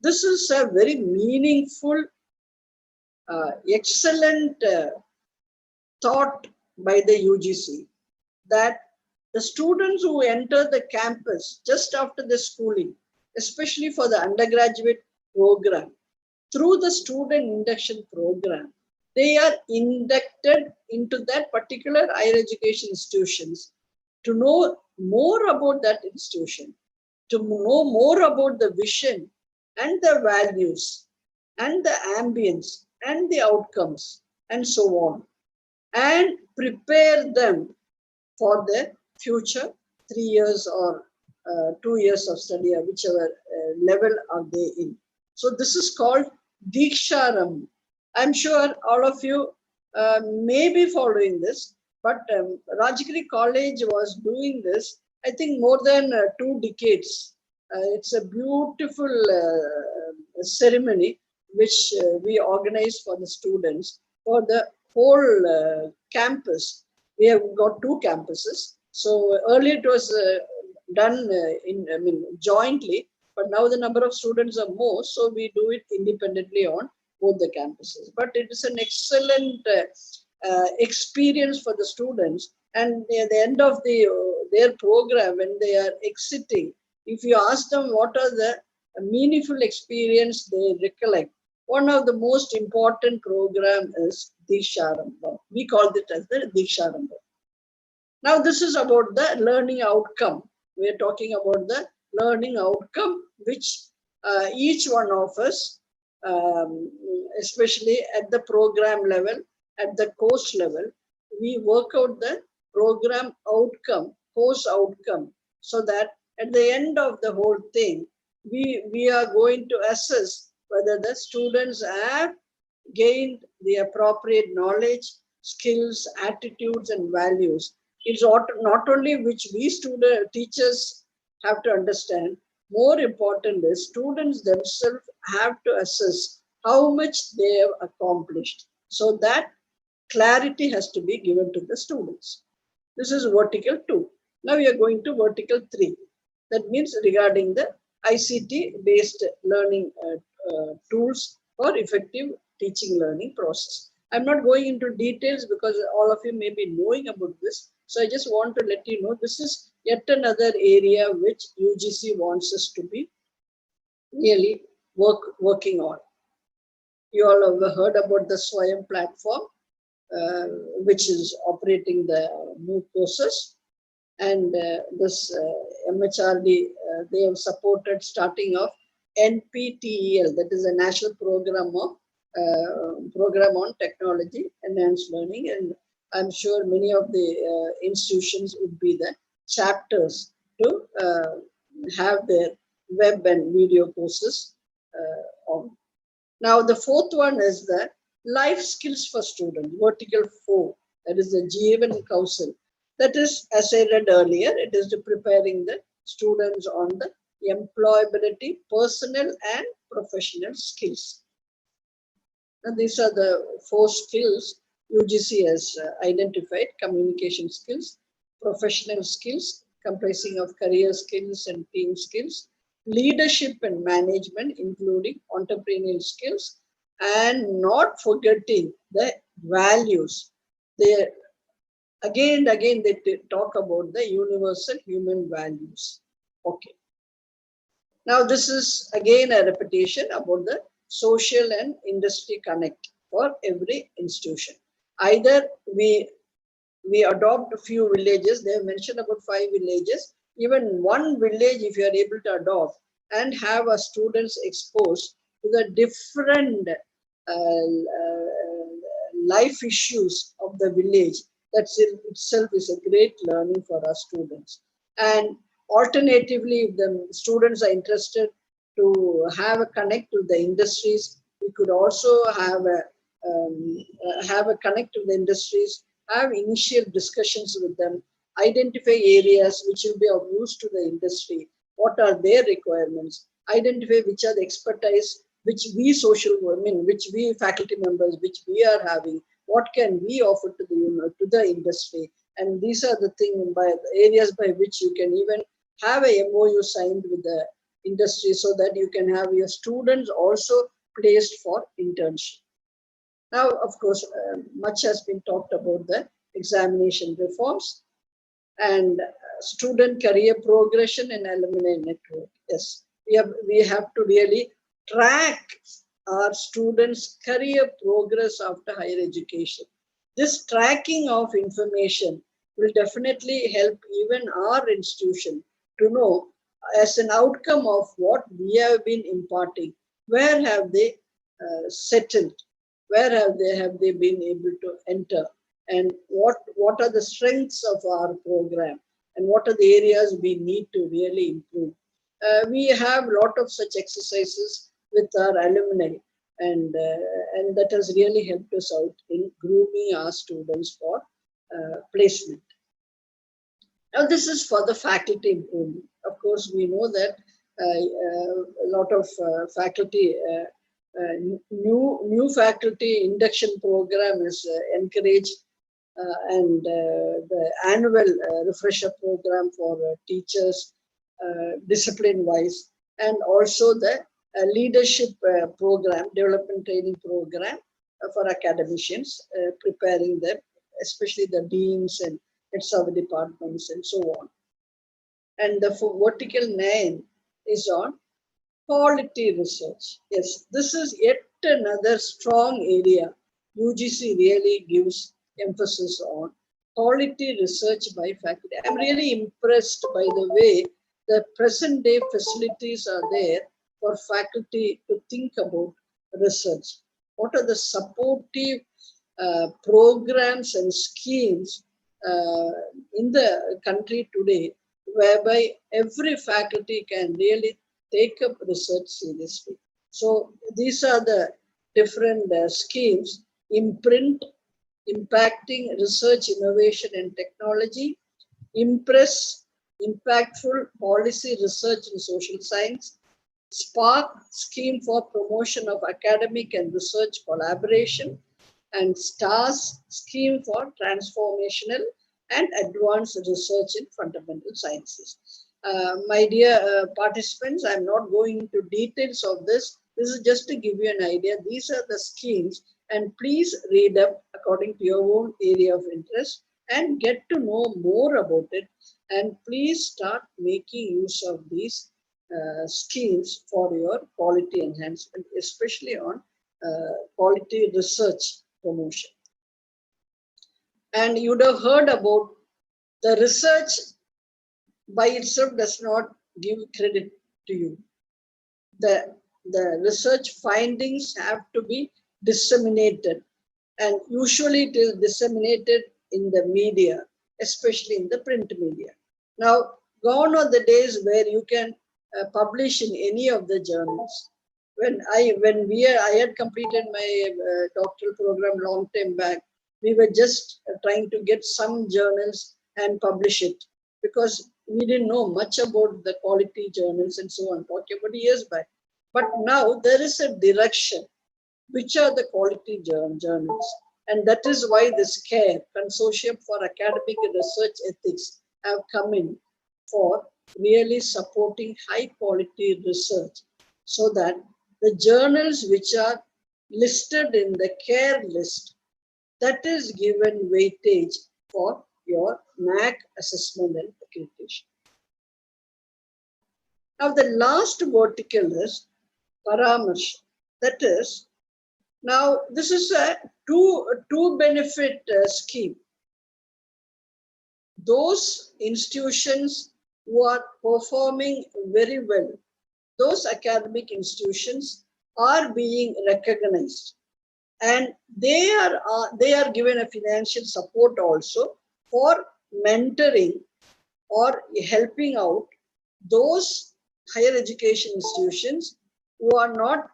This is a very meaningful, excellent thought by the UGC, that the students who enter the campus just after the schooling, especially for the undergraduate program, through the student induction program, they are inducted into that particular higher education institutions to know more about that institution, to know more about the vision and the values and the ambience and the outcomes and so on, and prepare them for their future 3 years or 2 years of study, or whichever level are they in. So this is called Diksharam. I'm sure all of you may be following this, but Rajagiri College was doing this, I think, more than 2 decades. It's a beautiful ceremony which we organize for the students for the whole campus. We have got 2 campuses. So earlier it was done jointly, but now the number of students are more, so we do it independently on both the campuses. But it is an excellent experience for the students, and at the end of their program, when they are exiting, if you ask them what are the meaningful experience they recollect, one of the most important program is Diksharambha. We call it as the Diksharambha. Now this is about the learning outcome. We are talking about the learning outcome which each one of us, especially at the program level, at the course level, we work out the program outcome, course outcome, so that at the end of the whole thing, we are going to assess whether the students have gained the appropriate knowledge, skills, attitudes, and values is not only which we teachers have to understand, more important is students themselves have to assess how much they have accomplished. So that clarity has to be given to the students. This is vertical 2. Now we are going to vertical 3. That means regarding the ICT based learning tools for effective teaching learning process. I'm not going into details because all of you may be knowing about this. So I just want to let you know this is yet another area which UGC wants us to be really working on. You all have heard about the Swayam platform, which is operating the MOOC courses. And this MHRD, they have supported starting of NPTEL, that is a national program on technology enhanced learning. And I'm sure many of the institutions would be the chapters to have their web and video courses on. Now, the fourth one is the life skills for students, vertical 4, that is the Jeevan Kausal. That is, as I read earlier, it is preparing the students on the employability, personal and professional skills. And these are the 4 skills UGC has identified: communication skills, professional skills comprising of career skills and team skills, leadership and management, including entrepreneurial skills, and not forgetting the values. They again and again they talk about the universal human values. Okay. Now this is again a repetition about the social and industry connect for every institution. Either we adopt a few villages, they have mentioned about 5 villages, even one village if you are able to adopt and have our students exposed to the different life issues of the village, that itself is a great learning for our students. And alternatively, if the students are interested to have a connect to the industries, we could also have a connect to the industries, have initial discussions with them, identify areas which will be of use to the industry, what are their requirements, identify which are the expertise which we which we faculty members, which we are having, what can we offer to the industry. And these are the areas by which you can even have a MOU signed with the industry so that you can have your students also placed for internship. Now, of course, much has been talked about the examination reforms and student career progression and alumni network. Yes, we have to really track our students' career progress after higher education. This tracking of information will definitely help even our institution to know, as an outcome of what we have been imparting, where have they settled, where have they been able to enter, and what are the strengths of our program, and what are the areas we need to really improve. We have a lot of such exercises with our alumni, and that has really helped us out in grooming our students for placement. Now, this is for the faculty improvement. Of course, we know that a lot of faculty, new faculty induction program is encouraged, and the annual refresher program for teachers, discipline-wise, and also the leadership program, development training program for academicians, preparing them, especially the deans and heads of departments and so on. And the vertical 9 is on quality research. Yes, this is yet another strong area UGC really gives emphasis on. Quality research by faculty. I'm really impressed by the way the present day facilities are there for faculty to think about research. What are the supportive programs and schemes in the country today, whereby every faculty can really take up research seriously. So these are the different schemes: Imprint, impacting research, innovation, and technology. Impress, impactful policy research in social science. Spark, scheme for promotion of academic and research collaboration. And STARS, scheme for transformational and advanced research in fundamental sciences. My dear participants, I'm not going into details of this. This is just to give you an idea. These are the schemes, and please read up according to your own area of interest and get to know more about it. And please start making use of these schemes for your quality enhancement, especially on quality research promotion. And you'd have heard about the research by itself does not give credit to you. The research findings have to be disseminated, and usually it is disseminated in the media, especially in the print media. Now, gone are the days where you can publish in any of the journals. When I had completed my doctoral program long time back, we were just trying to get some journals and publish it, because we didn't know much about the quality journals and so on, talking about years back. But now there is a direction, which are the quality journals. And that is why this CARE, Consortium for Academic and Research Ethics, have come in for really supporting high quality research, so that the journals which are listed in the CARE list, that is given weightage for your NAC assessment and accreditation. Now the last vertical is Paramarsha. That is, now this is a two benefit scheme. Those institutions who are performing very well, those academic institutions are being recognized, and they are given a financial support also for mentoring or helping out those higher education institutions who are not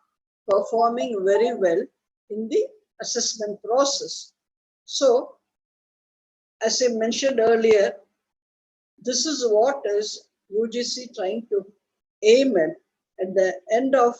performing very well in the assessment process. So, as I mentioned earlier, this is what is UGC trying to aim at the end of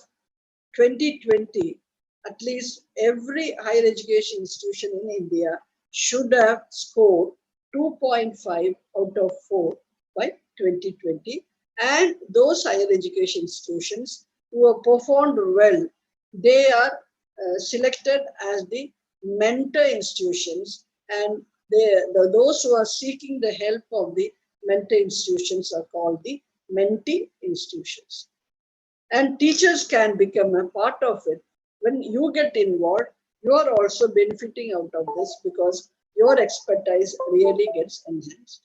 2020. At least every higher education institution in India should have scored 2.5 out of 4 by 2020. And those higher education institutions who have performed well, they are selected as the mentor institutions, and those who are seeking the help of the mentor institutions are called the mentee institutions. And teachers can become a part of it. When you get involved, you are also benefiting out of this, because your expertise really gets enhanced.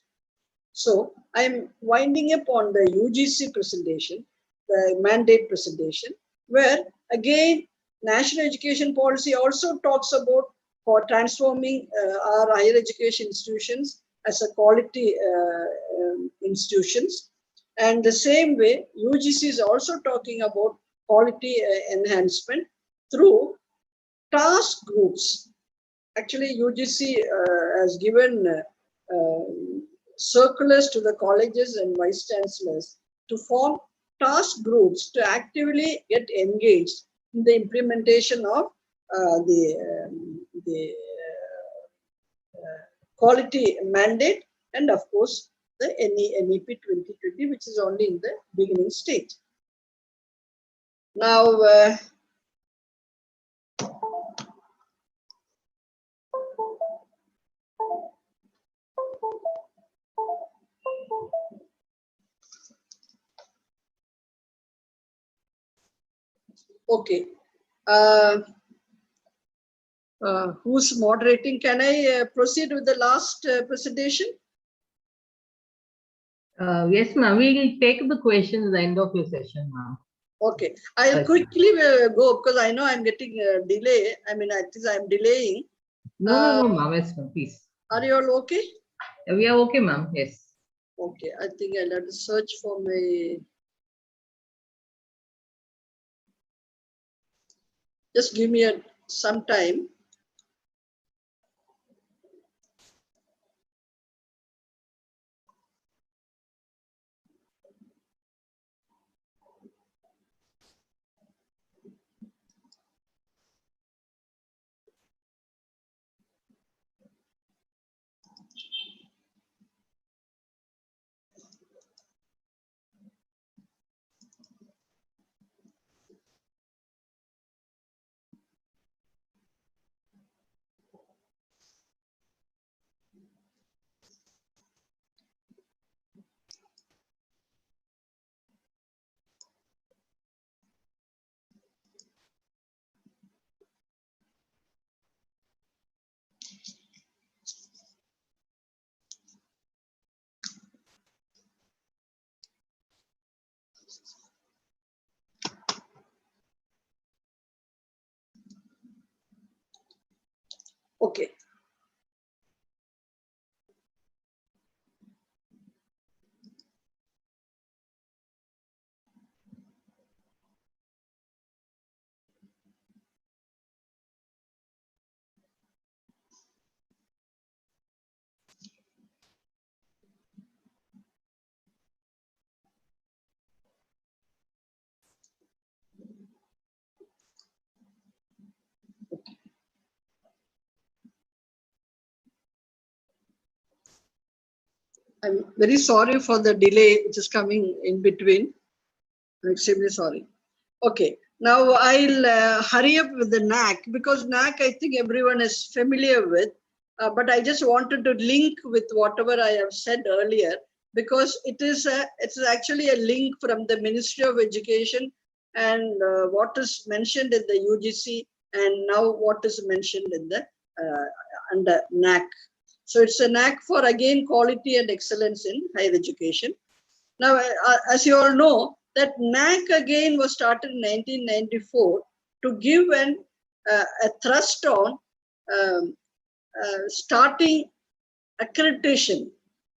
So I'm winding up on the UGC presentation, the mandate presentation, where again, national education policy also talks about for transforming our higher education institutions as a quality institutions. And the same way, UGC is also talking about quality enhancement through task groups. Actually, UGC has given circulars to the colleges and vice chancellors to form task groups to actively get engaged in the implementation of the quality mandate, and of course the NEP 2020, which is only in the beginning stage. Now, okay. Who's moderating? Can I proceed with the last presentation? Yes, ma'am. We will take the questions at the end of your session, ma'am. Okay, I'll quickly go, because I know I'm getting a delay. I mean, at least I'm delaying. No, ma'am. Yes, ma'am. Please. Are you all okay? We are okay, ma'am. Yes. Okay, I think I'll have to search for my. Just give me some time. Okay. I'm very sorry for the delay which is coming in between. I'm extremely sorry. Okay, now I'll hurry up with the NAC, because NAC I think everyone is familiar with, but I just wanted to link with whatever I have said earlier, because it's actually a link from the Ministry of Education and what is mentioned in the UGC and now what is mentioned in the under NAC. So it's a NAC for, again, quality and excellence in higher education. Now, as you all know, that NAC again was started in 1994 to give a thrust on starting accreditation.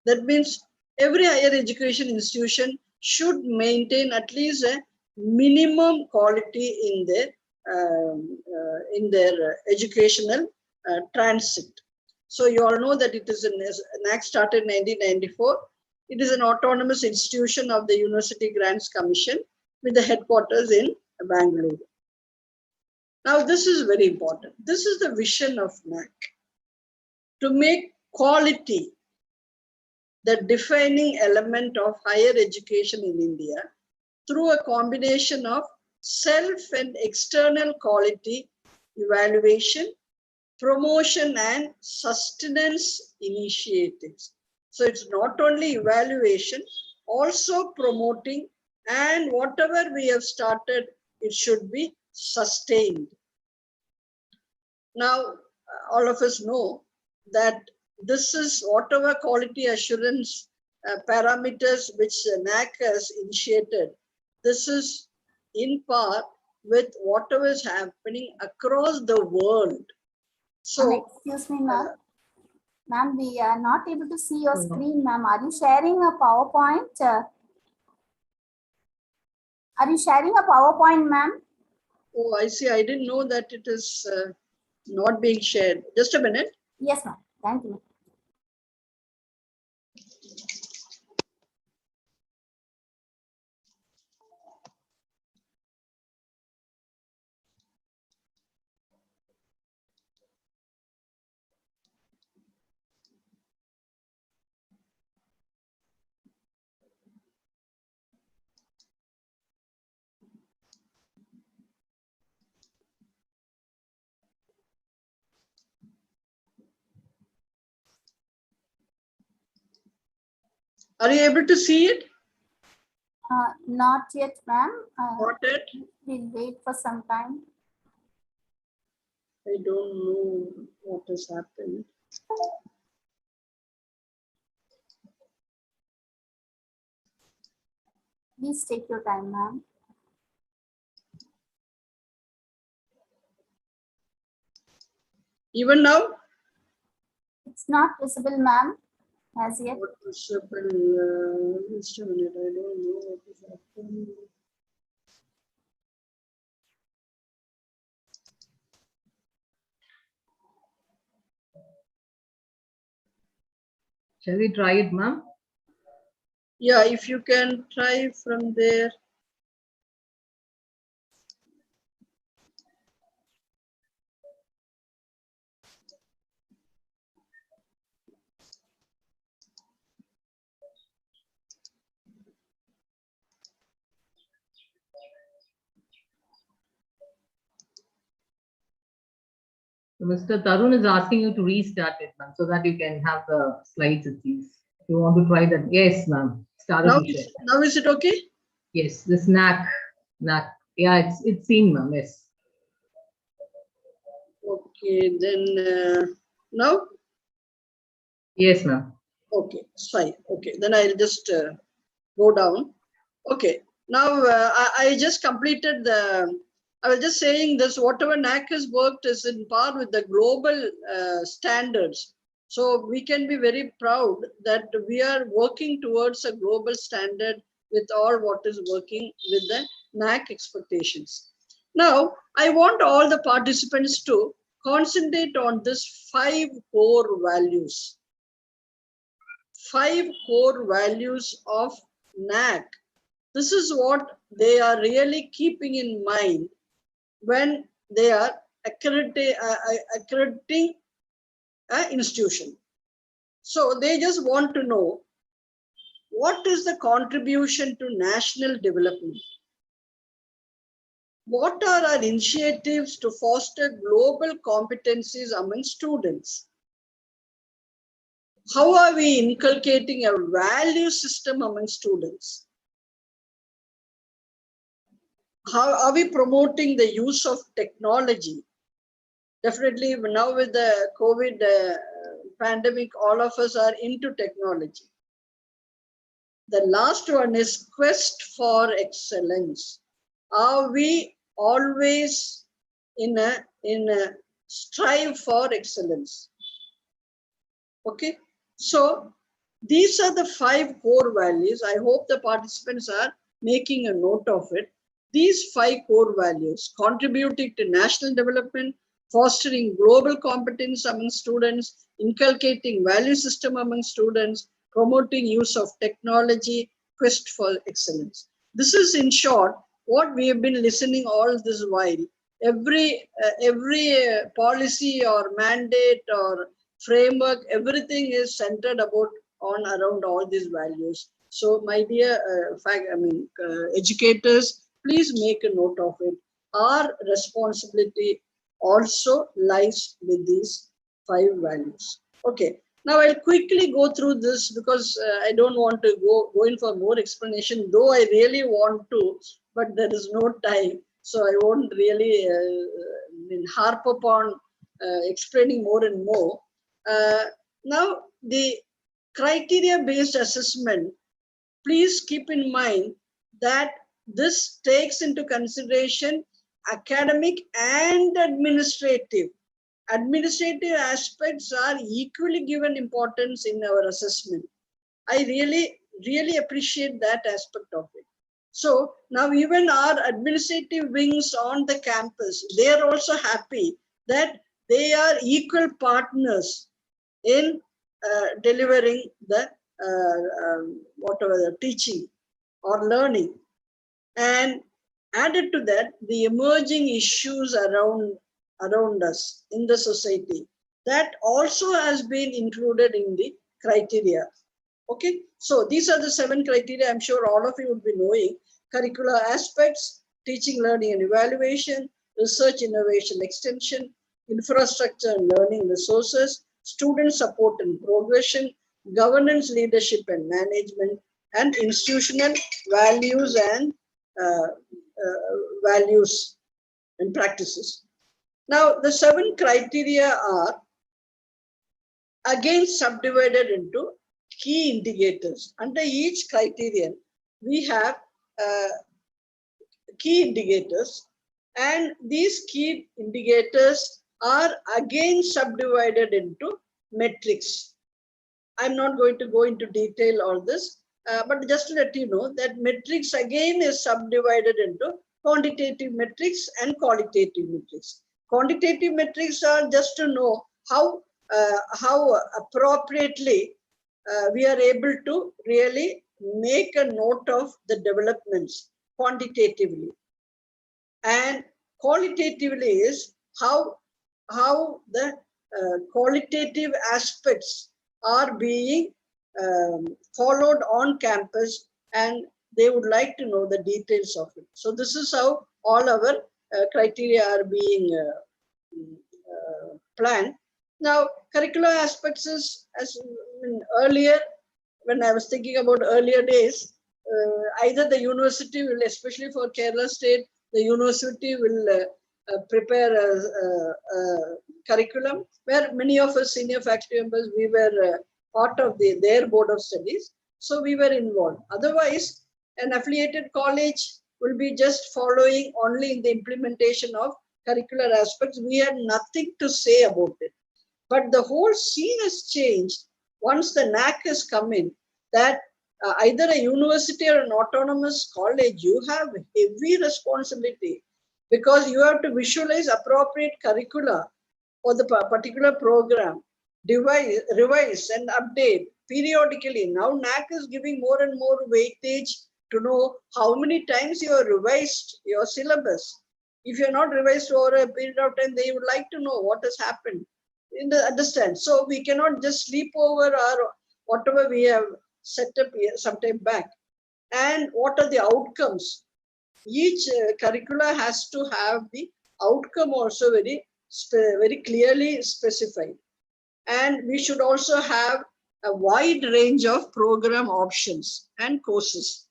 That means every higher education institution should maintain at least a minimum quality in their educational transit. So you all know that it is NAC started in 1994. It is an autonomous institution of the University Grants Commission with the headquarters in Bangalore. Now, this is very important. This is the vision of NAC, to make quality the defining element of higher education in India through a combination of self and external quality evaluation, promotion, and sustenance initiatives. So it's not only evaluation, also promoting, and whatever we have started, it should be sustained. Now, all of us know that this is whatever quality assurance parameters which NAC has initiated. This is in part with whatever is happening across the world. So, excuse me, ma'am. Ma'am, we are not able to see your screen, ma'am. Are you sharing a PowerPoint? Are you sharing a PowerPoint, ma'am? oh, I see. I didn't know that it is not being shared. Just a minute. Yes, ma'am. Thank you. Are you able to see it? Not yet, ma'am. Not yet? We'll wait for some time. I don't know what has happened. Please take your time, ma'am. Even now? It's not visible, ma'am, as yet. What is happened? Just a minute. I don't know what is happening. Shall we try it, ma'am? Yeah, if you can try from there. Mr. Tarun is asking you to restart it, ma'am, so that you can have the slides, it seems. You want to try that? Yes, ma'am. Now is it okay? Yes, this NAC. Yeah, it's seen, ma'am. Yes. Okay, then now? Yes, ma'am. Okay, it's fine. Okay, then I'll just go down. Okay, now I just completed the I was just saying this, whatever NAC has worked is in par with the global standards. So we can be very proud that we are working towards a global standard with all what is working with the NAC expectations. Now, I want all the participants to concentrate on this 5 core values. 5 core values of NAC. This is what they are really keeping in mind when they are accrediting an institution. So they just want to know what is the contribution to national development? What are our initiatives to foster global competencies among students? How are we inculcating a value system among students? How are we promoting the use of technology? Definitely now with the COVID pandemic, all of us are into technology. The last one is quest for excellence. Are we always in a strive for excellence? Okay, so these are the 5 core values. I hope the participants are making a note of it. These 5 core values: contributing to national development, fostering global competence among students, inculcating value system among students, promoting use of technology, quest for excellence. This is in short what we have been listening all this while. Every policy or mandate or framework, everything is centered around all these values. So my dear educators, please make a note of it. Our responsibility also lies with these 5 values. Okay, now I'll quickly go through this because I don't want to go in for more explanation, though I really want to, but there is no time. So I won't really harp upon explaining more and more. Now, the criteria-based assessment, please keep in mind that this takes into consideration academic and administrative. Administrative aspects are equally given importance in our assessment. I really appreciate that aspect of it. So now even our administrative wings on the campus, they are also happy that they are equal partners in delivering the whatever the teaching or learning. And added to that, the emerging issues around us in the society, that also has been included in the criteria. Okay, so these are the 7 criteria. I'm sure all of you would be knowing. Curricular aspects, teaching, learning and evaluation, research, innovation, extension, infrastructure and learning resources, student support and progression, governance, leadership and management, and institutional values and values and practices. Now, the 7 criteria are again subdivided into key indicators. Under each criterion, we have key indicators, and these key indicators are again subdivided into metrics. I'm not going to go into detail on this, but just to let you know that metrics again is subdivided into quantitative metrics and qualitative metrics. Quantitative metrics are just to know how appropriately we are able to really make a note of the developments quantitatively. And qualitatively is how the qualitative aspects are being followed on campus, and they would like to know the details of it. So this is how all our criteria are being planned. Now, curricular aspects is, as earlier, when I was thinking about earlier days, either the university will, especially for Kerala State, the university will prepare a curriculum where many of us senior faculty members, we were part of their board of studies. So we were involved. Otherwise, an affiliated college will be just following only in the implementation of curricular aspects. We had nothing to say about it. But the whole scene has changed once the NAC has come in, that either a university or an autonomous college, you have heavy responsibility, because you have to visualize appropriate curricula for the particular program, revise and update periodically. Now NAC is giving more and more weightage to know how many times you have revised your syllabus. If you're not revised over a period of time, they would like to know what has happened. Understand? So we cannot just sleep over our whatever we have set up some time back. And what are the outcomes? Each curricula has to have the outcome also very clearly specified. And we should also have a wide range of program options and courses.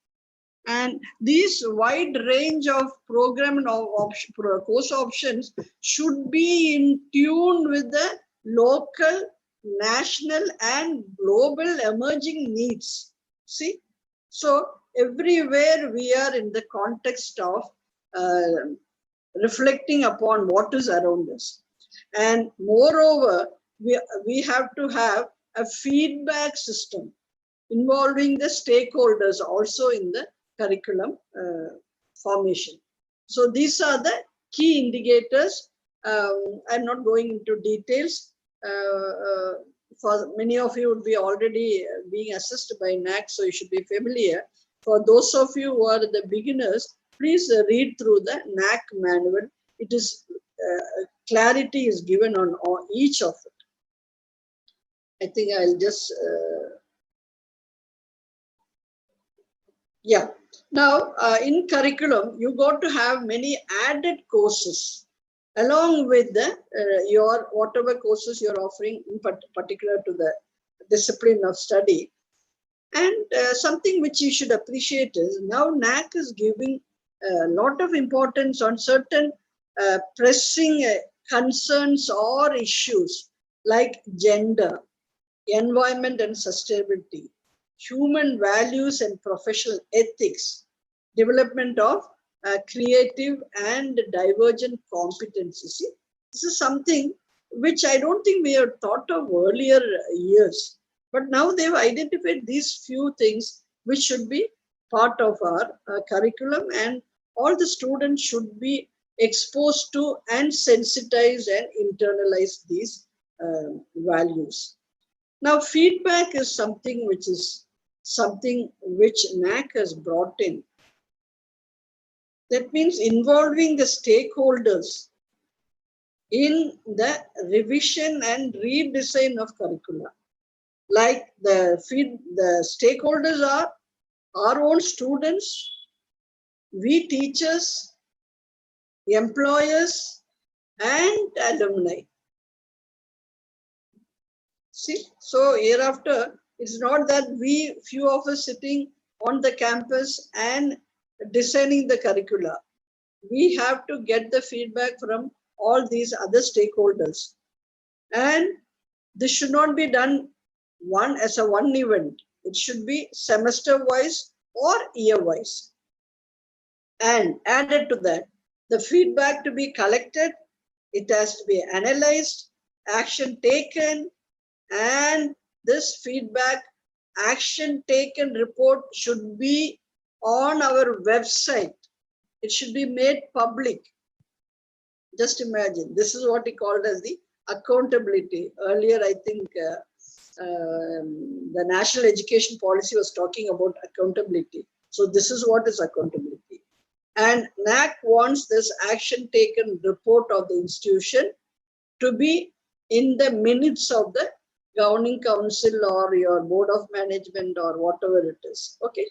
And these wide range of program and course options should be in tune with the local, national, and global emerging needs. See? So everywhere we are in the context of reflecting upon what is around us. And moreover, we have to have a feedback system involving the stakeholders also in the curriculum formation. So these are the key indicators. I'm not going into details. For many of you would be already being assessed by NAC, so you should be familiar. For those of you who are the beginners, please read through the NAC manual. It is clarity is given on each of it. I think I'll just yeah. Now in curriculum, you got to have many added courses along with the your whatever courses you're offering, in particular to the discipline of study. And something which you should appreciate is now NAC is giving a lot of importance on certain pressing concerns or issues like gender, environment and sustainability, human values and professional ethics, development of creative and divergent competencies. See, this is something which I don't think we have thought of earlier years. But now they've identified these few things which should be part of our curriculum, and all the students should be exposed to and sensitized and internalize these values. Now, feedback is something which NAC has brought in. That means involving the stakeholders in the revision and redesign of curricula. Like the stakeholders are our own students, we teachers, employers, and alumni. See, so hereafter, it's not that few of us sitting on the campus and designing the curricula. We have to get the feedback from all these other stakeholders. And this should not be done as a one event. It should be semester-wise or year-wise. And added to that, the feedback to be collected, it has to be analyzed, action taken, and this feedback action taken report should be on our website. It should be made public. Just imagine, this is what he called as the accountability. Earlier, I think the National Education Policy was talking about accountability. So this is what is accountability. And NAC wants this action taken report of the institution to be in the minutes of the governing council or your board of management or whatever it is. Okay.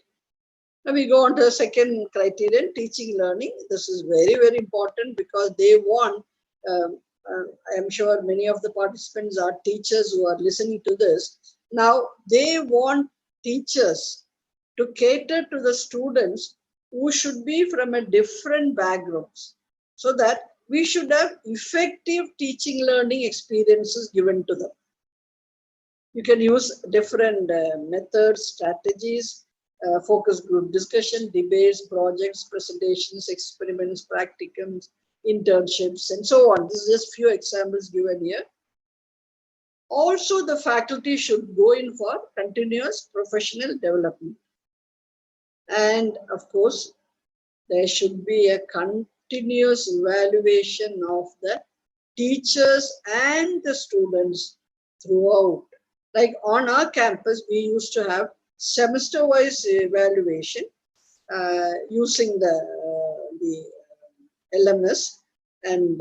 Now we go on to the second criterion, teaching learning. This is very, very important because they want, I am sure many of the participants are teachers who are listening to this. Now they want teachers to cater to the students who should be from a different backgrounds, so that we should have effective teaching learning experiences given to them. You can use different methods, strategies, focus group discussion, debates, projects, presentations, experiments, practicums, internships, and so on. This is just few examples given here. Also, the faculty should go in for continuous professional development. And of course, there should be a continuous evaluation of the teachers and the students throughout. Like on our campus, we used to have semester-wise evaluation using the LMS, and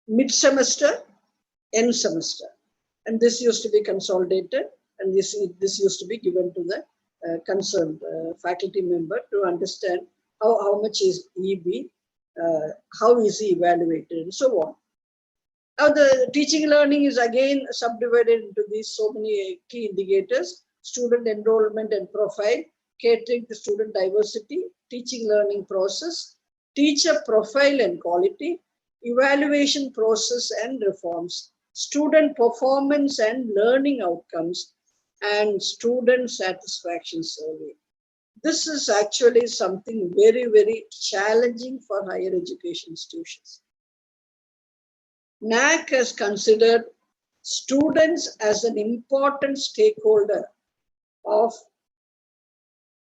mid-semester, end semester. And this used to be consolidated, and this used to be given to the concerned faculty member to understand how much is he how is he evaluated, and so on. Now the teaching learning is again subdivided into these so many key indicators: student enrollment and profile, catering to student diversity, teaching learning process, teacher profile and quality, evaluation process and reforms, student performance and learning outcomes, and student satisfaction survey. This is actually something very, very challenging for higher education institutions. NAC has considered students as an important stakeholder of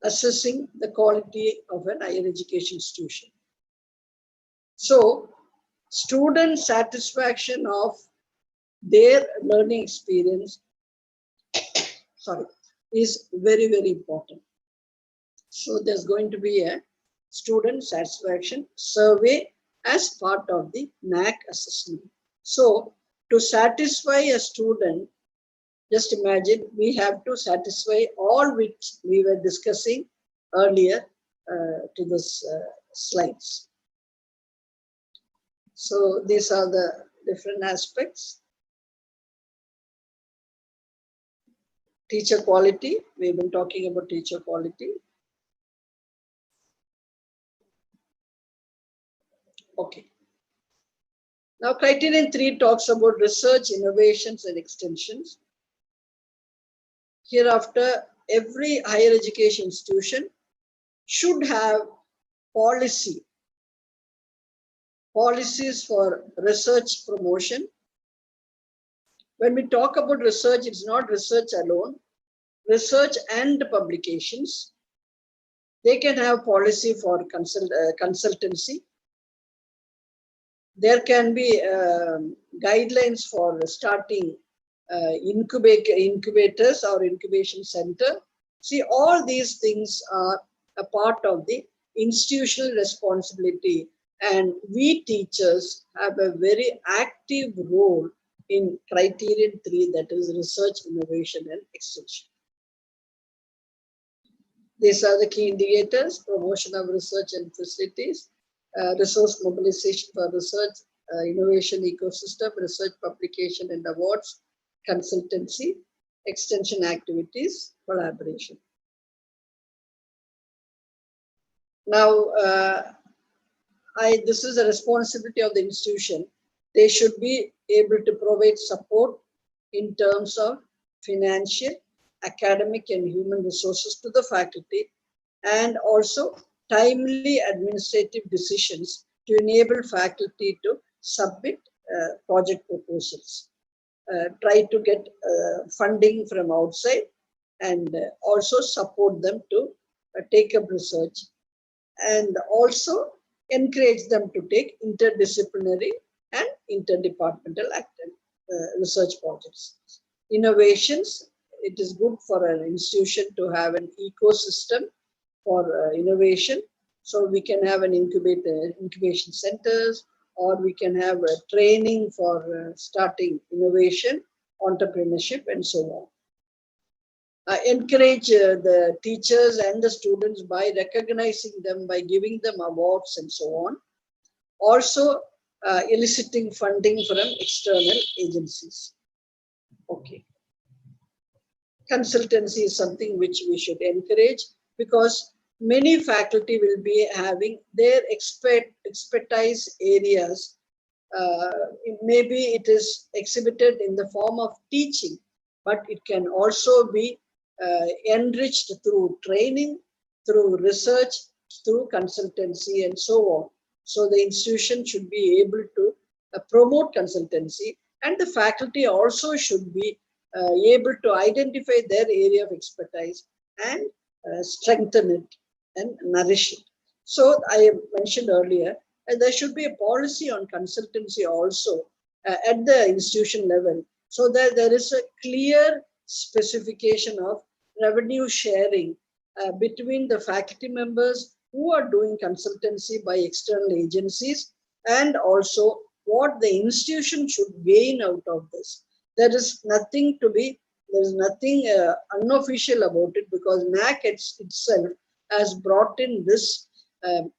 assessing the quality of an higher education institution. So, student satisfaction of their learning experience is very, very important. So there's going to be a student satisfaction survey as part of the NAC assessment. So to satisfy a student, just imagine we have to satisfy all which we were discussing earlier to this slides. So these are the different aspects. Teacher quality, we've been talking about teacher quality. Okay. Now criterion 3 talks about research, innovations, and extensions. Hereafter, every higher education institution should have policies for research promotion. When we talk about research, it's not research alone, research and publications. They can have policy for consultancy. There can be guidelines for starting incubators or incubation center. See, all these things are a part of the institutional responsibility, and we teachers have a very active role in criterion 3, that is research, innovation, and extension. These are the key indicators: promotion of research and facilities, resource mobilization for research, innovation ecosystem, research publication and awards, consultancy, extension activities, collaboration. Now, this is a responsibility of the institution. They should be able to provide support in terms of financial, academic, and human resources to the faculty, and also timely administrative decisions to enable faculty to submit project proposals. Try to get funding from outside, and also support them to take up research, and also encourage them to take interdisciplinary and interdepartmental research projects. Innovations, it is good for an institution to have an ecosystem for innovation. So we can have an incubation centers, or we can have a training for starting innovation, entrepreneurship, and so on. Encourage the teachers and the students by recognizing them, by giving them awards and so on. Also eliciting funding from external agencies. Okay. Consultancy is something which we should encourage, because many faculty will be having their expertise areas. Maybe it is exhibited in the form of teaching, but it can also be enriched through training, through research, through consultancy, and so on. So the institution should be able to promote consultancy, and the faculty also should be able to identify their area of expertise and strengthen it and nourish it. So I mentioned earlier, there should be a policy on consultancy also at the institution level, so that there is a clear specification of revenue sharing between the faculty members who are doing consultancy by external agencies, and also what the institution should gain out of this. There is nothing unofficial about it, because NAC itself has brought in this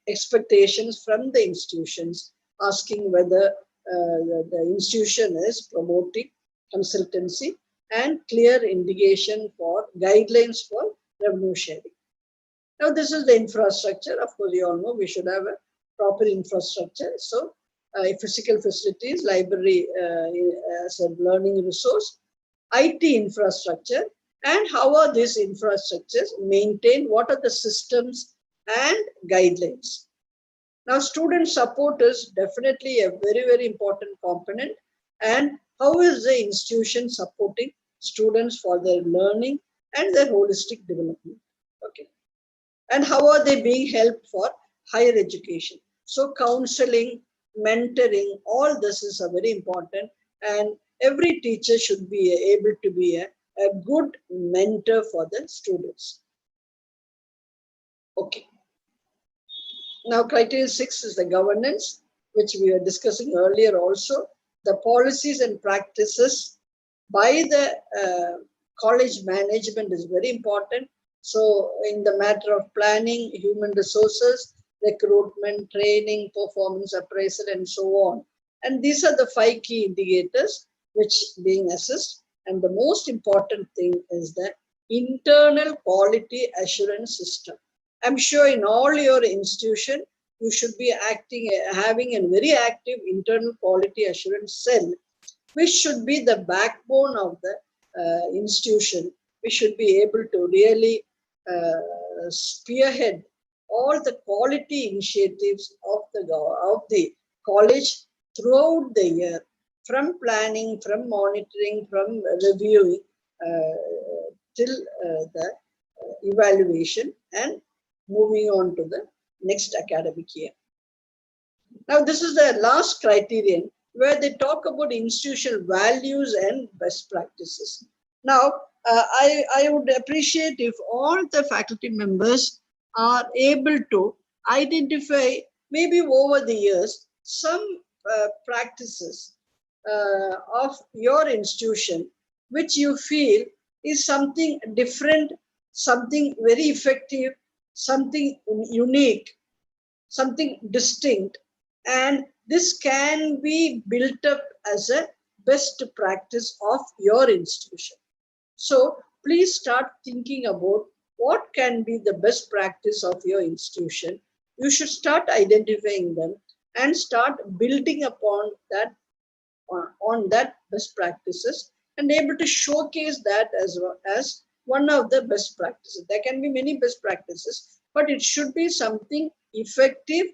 expectations from the institutions, asking whether the institution is promoting consultancy and clear indication for guidelines for revenue sharing. Now, this is the infrastructure. Of course, you all know we should have a proper infrastructure. So, physical facilities, library as a learning resource, IT infrastructure, and how are these infrastructures maintained? What are the systems and guidelines? Now, student support is definitely a very, very important component. And how is the institution supporting students for their learning and their holistic development? Okay. And how are they being helped for higher education? So counseling, mentoring, all this is a very important, and every teacher should be able to be a good mentor for the students. Okay. Now, criteria 6 is the governance, which we were discussing earlier also. The policies and practices by the college management is very important. So in the matter of planning, human resources, recruitment, training, performance appraisal, and so on. And these are the 5 key indicators which being assessed. And the most important thing is the internal quality assurance system. I'm sure in all your institution, you should be having a very active internal quality assurance cell, which should be the backbone of the institution. We should be able to really spearhead all the quality initiatives of the college throughout the year, from planning, from monitoring, from reviewing till the evaluation and moving on to the next academic year. Now, this is the last criterion where they talk about institutional values and best practices. Now, I would appreciate if all the faculty members are able to identify, maybe over the years, some practices of your institution which you feel is something different, something very effective, something unique, something distinct, and this can be built up as a best practice of your institution. So please start thinking about what can be the best practice of your institution. You should start identifying them and start building upon that, on that best practices, and able to showcase that as one of the best practices. There can be many best practices, but it should be something effective,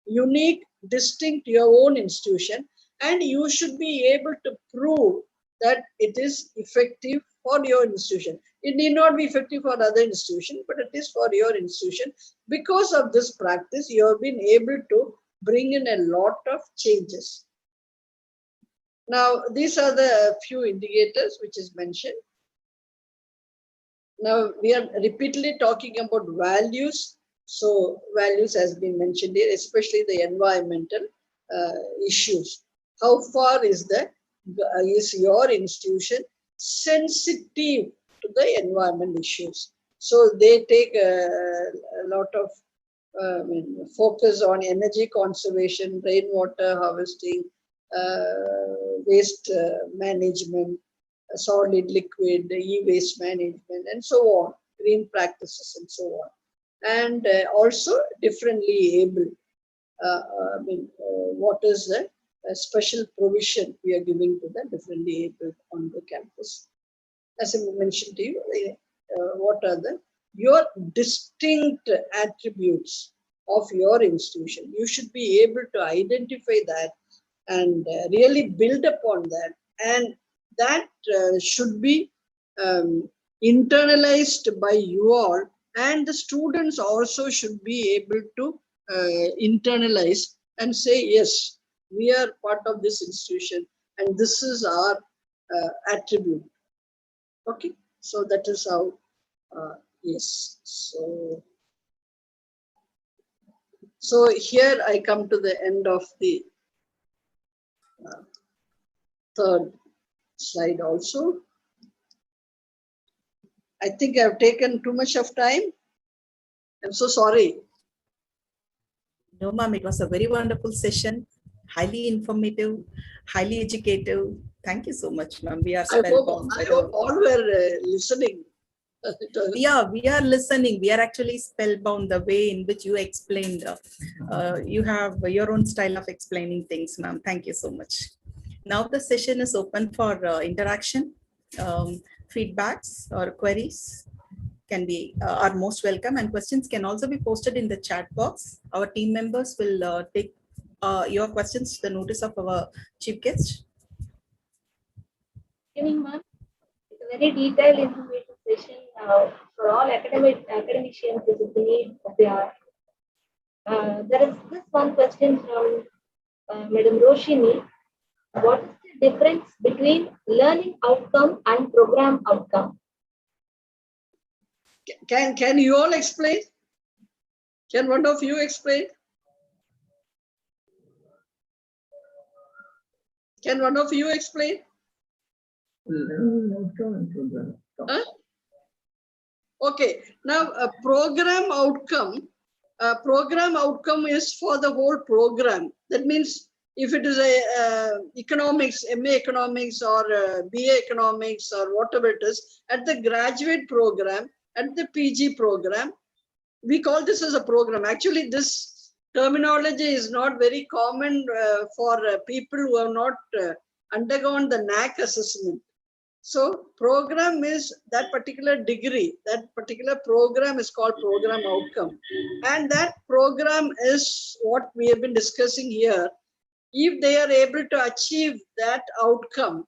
unique, distinct to your own institution, and you should be able to prove that it is effective for your institution. It need not be effective for other institution, but it is for your institution. Because of this practice, you have been able to bring in a lot of changes. Now, these are the few indicators which is mentioned. Now, we are repeatedly talking about values. So, values has been mentioned here, especially the environmental issues. How far is your institution sensitive to the environment issues? So, they take a lot of focus on energy conservation, rainwater harvesting, waste management, solid, liquid, e-waste management, and so on, green practices and so on. And also differently able, what is the special provision we are giving to the differently able on the campus. As I mentioned to you, what are your distinct attributes of your institution. You should be able to identify that and really build upon that. And that should be internalized by you all, and the students also should be able to internalize and say, yes, we are part of this institution and this is our attribute. Okay, so that is how, yes. So here I come to the end of the third slide also. I think I've taken too much of time. I'm so sorry. No, ma'am, it was a very wonderful session, highly informative, highly educative. Thank you so much, ma'am. We are spellbound. I hope all were listening. Yeah, we are listening. We are actually spellbound the way in which you explained. You have your own style of explaining things, ma'am. Thank you so much. Now the session is open for interaction. Feedbacks or queries can be are most welcome, and questions can also be posted in the chat box. Our team members will take your questions to the notice of our chief guest. Good evening, ma'am. It's a very detailed informative session for all academicians. This is the need of the hour. There is this one question from Madam Roshini. What is the difference between learning outcome and program outcome? Can you all explain? Can one of you explain? Can one of you explain? Huh? Okay, now a program outcome is for the whole program. That means if it is a economics, MA economics or BA economics or whatever it is, at the graduate program, at the PG program, we call this as a program. Actually, this terminology is not very common for people who have not undergone the NAC assessment. So program is that particular degree, that particular program is called program outcome. And that program is what we have been discussing here. If they are able to achieve that outcome,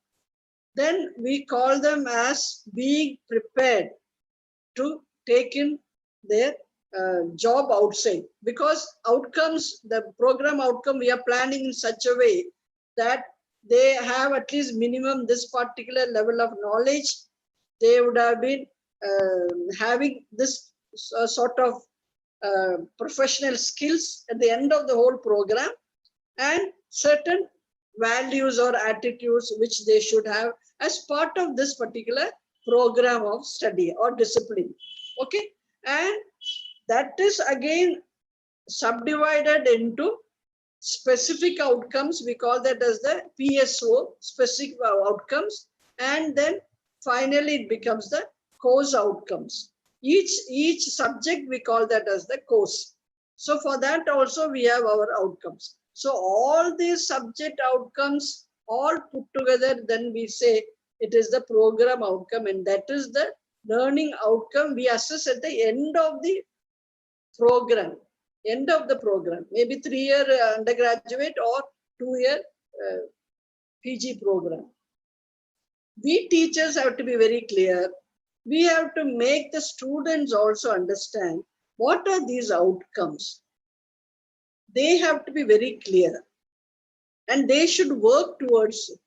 then we call them as being prepared to take in their job outside. Because outcomes, the program outcome, we are planning in such a way that they have at least minimum this particular level of knowledge. They would have been having this sort of professional skills at the end of the whole program, and certain values or attitudes which they should have as part of this particular program of study or discipline. Okay, and that is again subdivided into specific outcomes. We call that as the PSO, specific outcomes, and then finally it becomes the course outcomes. Each subject we call that as the course. So for that also we have our outcomes. So all these subject outcomes all put together, then we say it is the program outcome, and that is the learning outcome we assess at the end of the program. End of the program, maybe 3-year undergraduate or 2-year PG program. We teachers have to be very clear. We have to make the students also understand what are these outcomes. They have to be very clear and they should work towards it.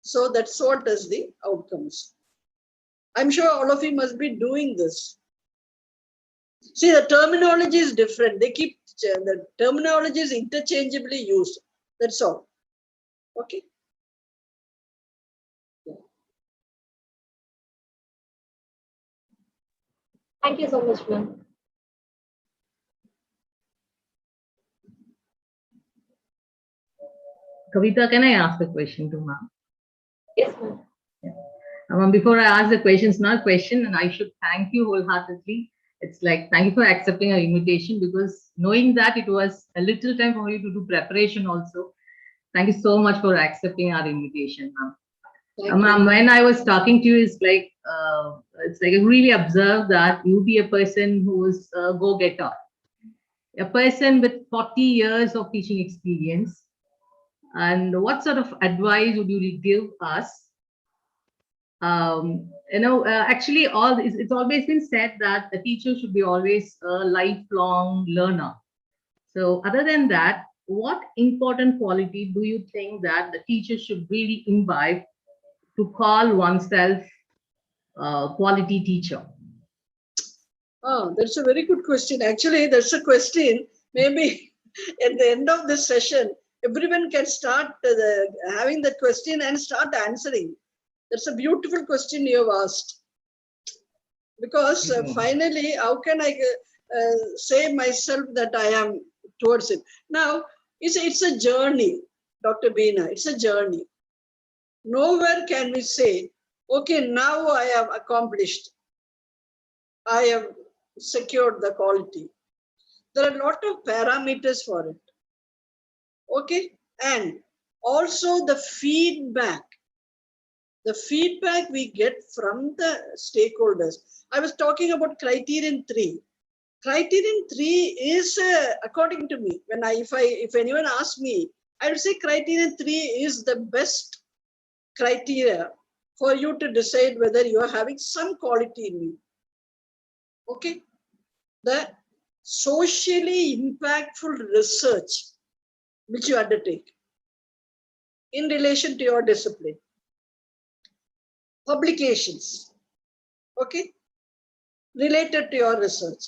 So that's what is the outcomes. I'm sure all of you must be doing this. See, the terminology is different. They keep, the terminology is interchangeably used. That's all. Okay. Thank you so much, ma'am. Kavita, can I ask a question to ma'am? Yes, ma'am. Yeah. Before I ask the question, it's not a question, and I should thank you wholeheartedly. It's like, thank you for accepting our invitation, because knowing that it was a little time for you to do preparation also. Thank you so much for accepting our invitation, ma'am. Thank Ma'am, you. when I was talking to you, it's like I really observed that you be a person who is a go-getter, a person with 40 years of teaching experience. And what sort of advice would you give us? Actually, it's always been said that a teacher should be always a lifelong learner. So other than that, what important quality do you think that the teacher should really imbibe to call oneself a quality teacher? Oh, that's a very good question. Actually, that's a question. Maybe at the end of this session, everyone can start having that question and start answering. That's a beautiful question you have asked. Because finally, how can I say myself that I am towards it? Now, it's a journey, Dr. Beena. It's a journey. Nowhere can we say, okay, now I have accomplished. I have secured the quality. There are a lot of parameters for it. Okay, and also the feedback we get from the stakeholders. I was talking about criterion 3. Criterion 3 is, according to me, if anyone asks me, I would say criterion 3 is the best criteria for you to decide whether you are having some quality in you. Okay, the socially impactful research which you undertake in relation to your discipline. Publications, okay, related to your research.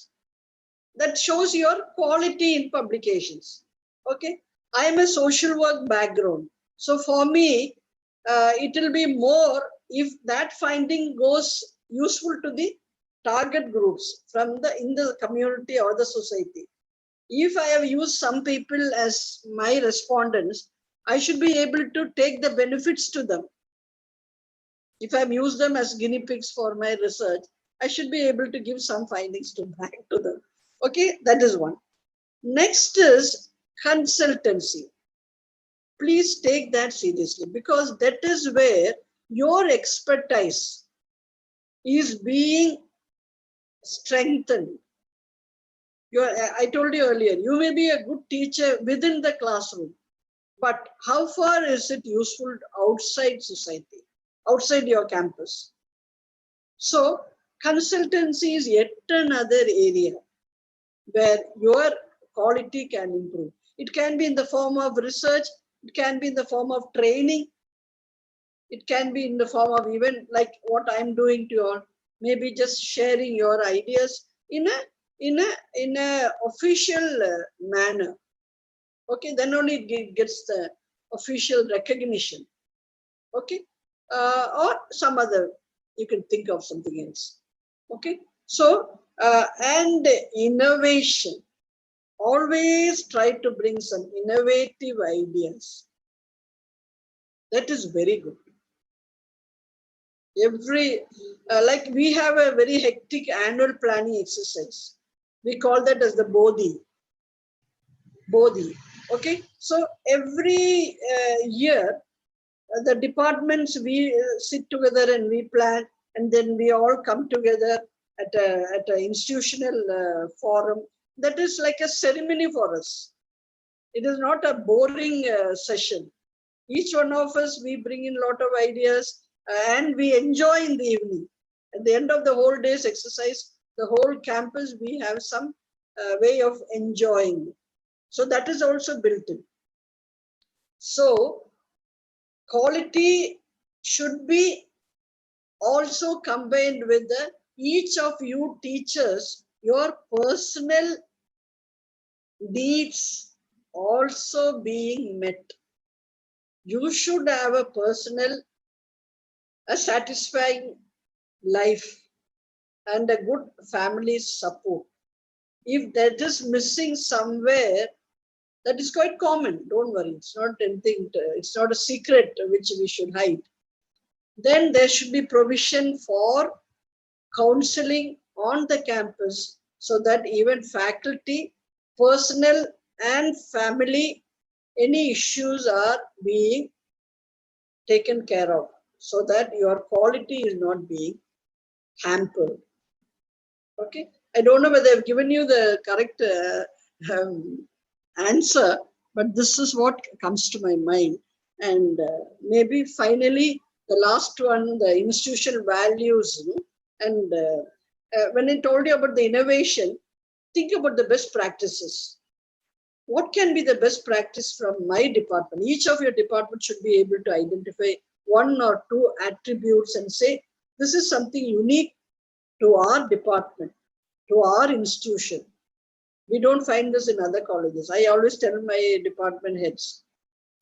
That shows your quality in publications, okay. I am a social work background. So for me, it will be more if that finding goes useful to the target groups in the community or the society. If I have used some people as my respondents, I should be able to take the benefits to them. If I've used them as guinea pigs for my research, I should be able to give some findings back to them. Okay, that is one. Next is consultancy. Please take that seriously, because that is where your expertise is being strengthened. I told you earlier, you may be a good teacher within the classroom, but how far is it useful outside society, outside your campus? So consultancy is yet another area where your quality can improve. It can be in the form of research, it can be in the form of training, it can be in the form of even like what I'm doing to you, maybe just sharing your ideas in a official manner. Okay, then only it gets the official recognition. Okay, or some other, you can think of something else. Okay, so and innovation. Always try to bring some innovative ideas. That is very good. Like we have a very hectic annual planning exercise. We call that as the Bodhi. Okay, so every year, the departments, we sit together and we plan, and then we all come together at an institutional forum. That is like a ceremony for us. It is not a boring session. Each one of us, we bring in a lot of ideas and we enjoy in the evening. At the end of the whole day's exercise, the whole campus, we have some way of enjoying. So that is also built in. So quality should be also combined with each of you teachers, your personal needs also being met. You should have a satisfying life and a good family support. If that is missing somewhere, that is quite common. Don't worry, it's not anything. It's not a secret which we should hide. Then there should be provision for counseling on the campus, so that even faculty, personnel, and family, any issues are being taken care of. so that your quality is not being hampered. Okay, I don't know whether I've given you the correct answer, but this is what comes to my mind. And maybe finally, the last one, the institutional values. And when I told you about the innovation, think about the best practices. What can be the best practice from my department? Each of your department should be able to identify one or two attributes and say, this is something unique to our department, to our institution. We don't find this in other colleges. I always tell my department heads,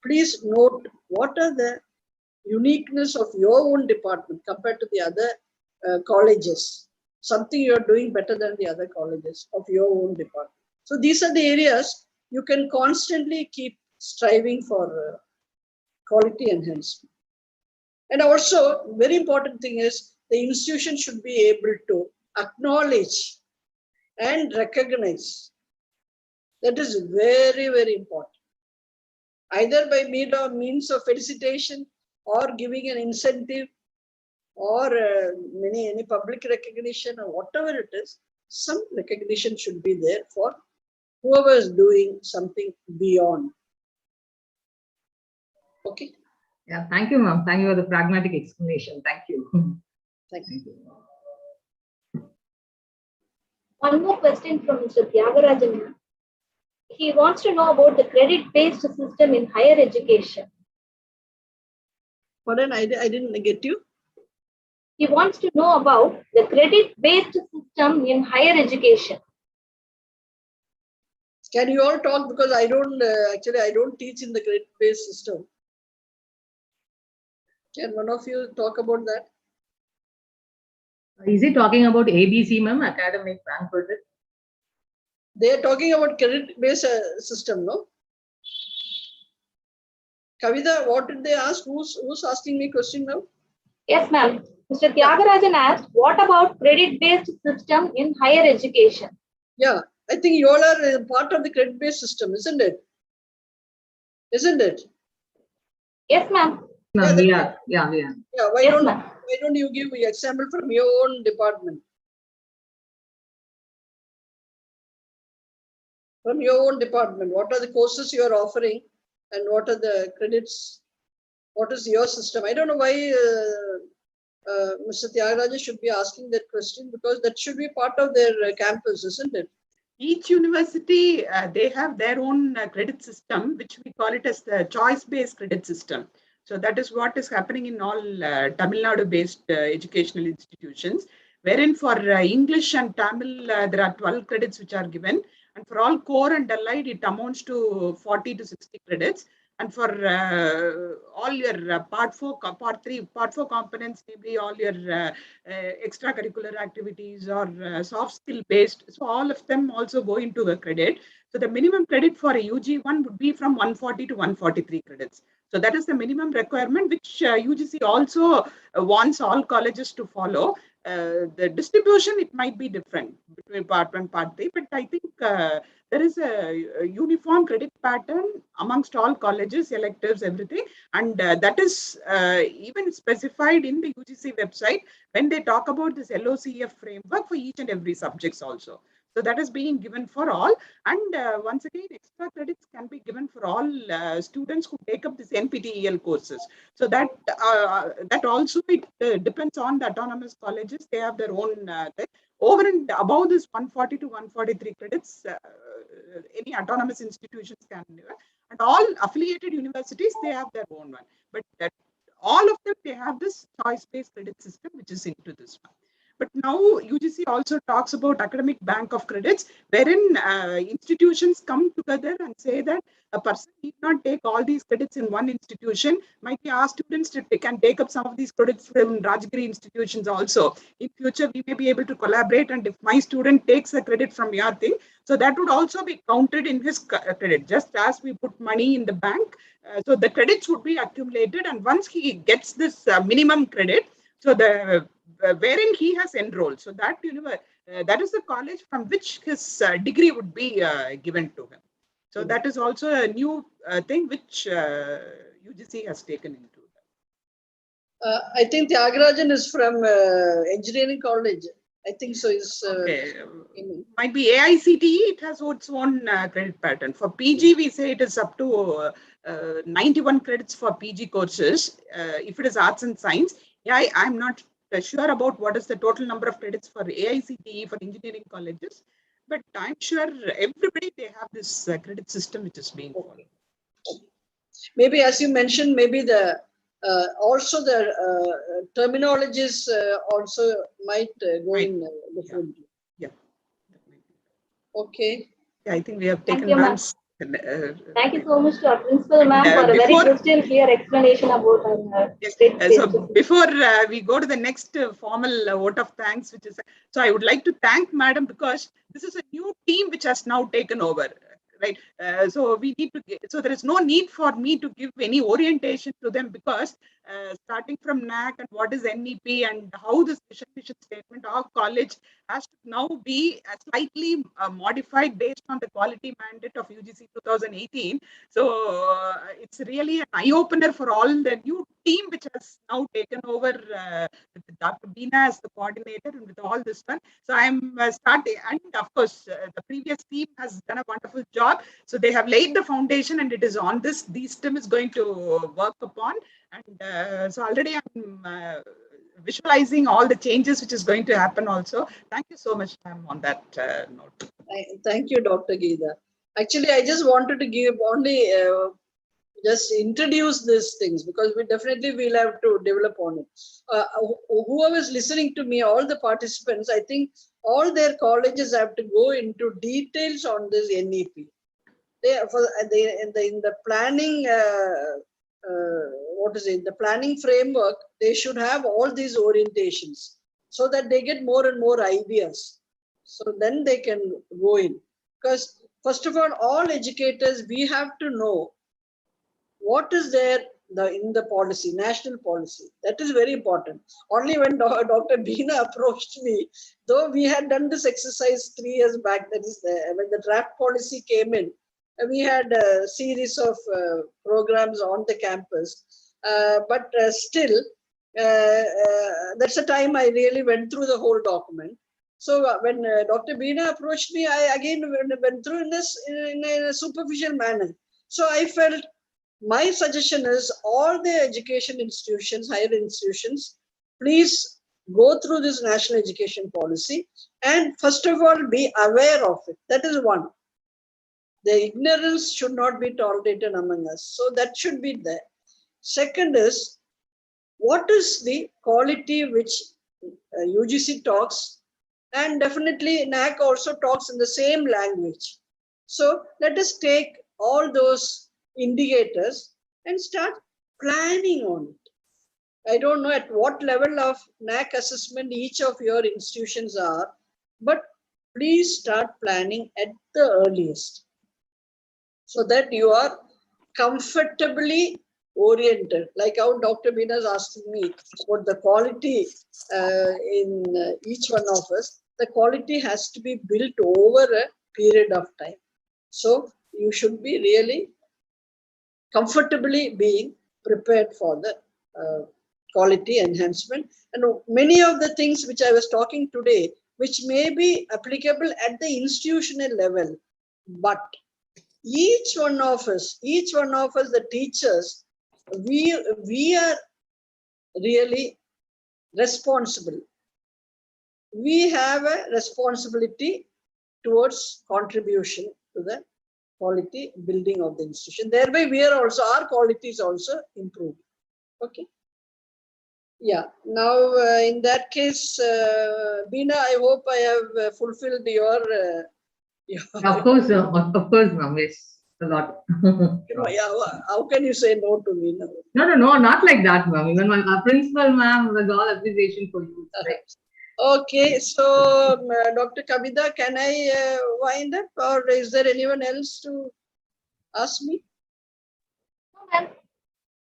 please note what are the uniqueness of your own department compared to the other colleges. Something you're doing better than the other colleges of your own department. So these are the areas you can constantly keep striving for quality enhancement. And also, very important thing is the institution should be able to acknowledge and recognize. That is very, very important. Either by means of felicitation or giving an incentive or any public recognition or whatever it is, some recognition should be there for whoever is doing something beyond. Okay. Yeah, thank you, ma'am. Thank you for the pragmatic explanation. Thank you. Thank you. Thank you. One more question from Mr. Tyagarajan. He wants to know about the credit-based system in higher education. Pardon, I didn't get you. He wants to know about the credit-based system in higher education. Can you all talk, because I don't I don't teach in the credit-based system. Can one of you talk about that? Is he talking about ABC, ma'am, academic bank credit? They are talking about credit-based system, no? Kavita, what did they ask? Who's asking me question now? Yes, ma'am. Mr. Tyagarajan asked, what about credit-based system in higher education? Yeah, I think you all are part of the credit-based system, isn't it? Isn't it? Yes, ma'am. Ma'am, we are. Yeah, we are. Yeah, why Yes, don't ma'am. you give an example from your own department? From your own department, what are the courses you are offering and what are the credits? What is your system? I don't know why Mr. Tyagaraja should be asking that question, because that should be part of their campus, isn't it? Each university, they have their own credit system, which we call it as the choice-based credit system. So that is what is happening in all Tamil Nadu-based educational institutions, wherein for English and Tamil, there are 12 credits which are given. And for all core and allied, it amounts to 40 to 60 credits. And for all your part 4 components, maybe all your extracurricular activities or soft skill based, so all of them also go into a credit. So the minimum credit for a UG1 would be from 140 to 143 credits. So that is the minimum requirement, which UGC also wants all colleges to follow. The distribution, it might be different between part 1 part 3, but I think there is a uniform credit pattern amongst all colleges, electives, everything, and that is even specified in the UGC website when they talk about this LOCF framework for each and every subjects also. So that is being given for all, and once again, extra credits can be given for all students who take up this NPTEL courses. So that also it depends on the autonomous colleges. They have their own over and above this 140 to 143 credits. Any autonomous institutions can do it, and all affiliated universities, they have their own one. But that all of them, they have this choice-based credit system, which is into this one. But now UGC also talks about academic bank of credits, wherein institutions come together and say that a person need not take all these credits in one institution. Might be ask students to can take up some of these credits from Rajgiri institutions also. In future, we may be able to collaborate, and if my student takes a credit from your thing, so that would also be counted in his credit, just as we put money in the bank. So the credits would be accumulated, and once he gets this minimum credit, so the wherein he has enrolled, so that that is the college from which his degree would be given to him. So that is also a new thing which UGC has taken into. I think Tyagarajan is from engineering college. I think so. Is Okay. Might be AICTE, it has its own credit pattern. For PG, we say it is up to 91 credits for PG courses. If it is arts and science, yeah, I'm not sure about what is the total number of credits for AICTE for engineering colleges, but I'm sure everybody, they have this credit system which is being followed. maybe, as you mentioned, maybe the also the terminologies also might go in differently. Yeah. Okay. Yeah, I think we have Thank taken you, ma'am. ma'am's. Thank you so much to our principal, ma'am, for a very Before- crystal clear explanation about our Yes. state So system. before we go to the next formal vote of thanks, which is, so I would like to thank Madam because this is a new team which has now taken over, right? So we need to, so there is no need for me to give any orientation to them because starting from NAC and what is NEP and how this mission statement of college has to now be slightly modified based on the quality mandate of UGC 2018. So it's really an eye opener for all the new team which has now taken over with Dr. Beena as the coordinator and with all this one. So I'm starting, and of course, the previous team has done a wonderful job. So they have laid the foundation, and it is on this team is going to work upon. And so already I'm visualizing all the changes which is going to happen also. Thank you so much, ma'am, on that note. Thank you, Dr. Geeta. Actually, I just wanted to give only just introduce these things because we definitely will have to develop on it. Whoever is listening to me, all the participants, I think all their colleges have to go into details on this NEP. In the planning, the planning framework, they should have all these orientations so that they get more and more ideas. So then they can go in. Because first of all educators, we have to know what is there in the policy, national policy. That is very important. Only when Dr. Beena approached me, though we had done this exercise 3 years back, that is when the draft policy came in, we had a series of programs on the campus. But still, that's the time I really went through the whole document. So when Dr. Beena approached me, I again went through in a superficial manner. So I felt my suggestion is all the education institutions, higher institutions, please go through this national education policy and first of all be aware of it. That is one. The ignorance should not be tolerated among us. So that should be there. Second is, what is the quality which UGC talks, and definitely NAC also talks in the same language. So let us take all those indicators and start planning on it. I don't know at what level of NAC assessment each of your institutions are, but please start planning at the earliest so that you are comfortably oriented. Like how Dr. Beena is asking me about the quality in each one of us, the quality has to be built over a period of time. So you should be really comfortably being prepared for the quality enhancement. And many of the things which I was talking today, which may be applicable at the institutional level, but each one of us, the teachers, we are really responsible. We have a responsibility towards contribution to the quality building of the institution. Thereby, our quality is also improved. Okay. Yeah. Now, in that case, Beena, I hope I have fulfilled your. Of course, ma'am. Yes, a lot. How can you say no to me now? No, not like that, ma'am. Even my principal, ma'am, was all appreciation for you. Right? Okay, so Dr. Kavita, can I wind up, or is there anyone else to ask me? No, ma'am.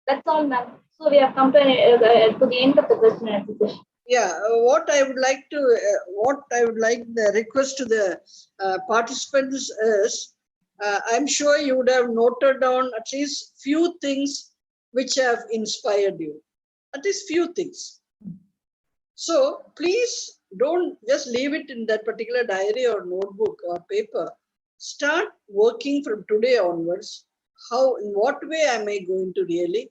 That's all, ma'am. So we have come to the end of the question and answer session. Yeah, what I would like the request to the participants is, I'm sure you would have noted down at least few things which have inspired you. at least few things. So please don't just leave it in that particular diary or notebook or paper. Start working from today onwards. How, in what way am I going to really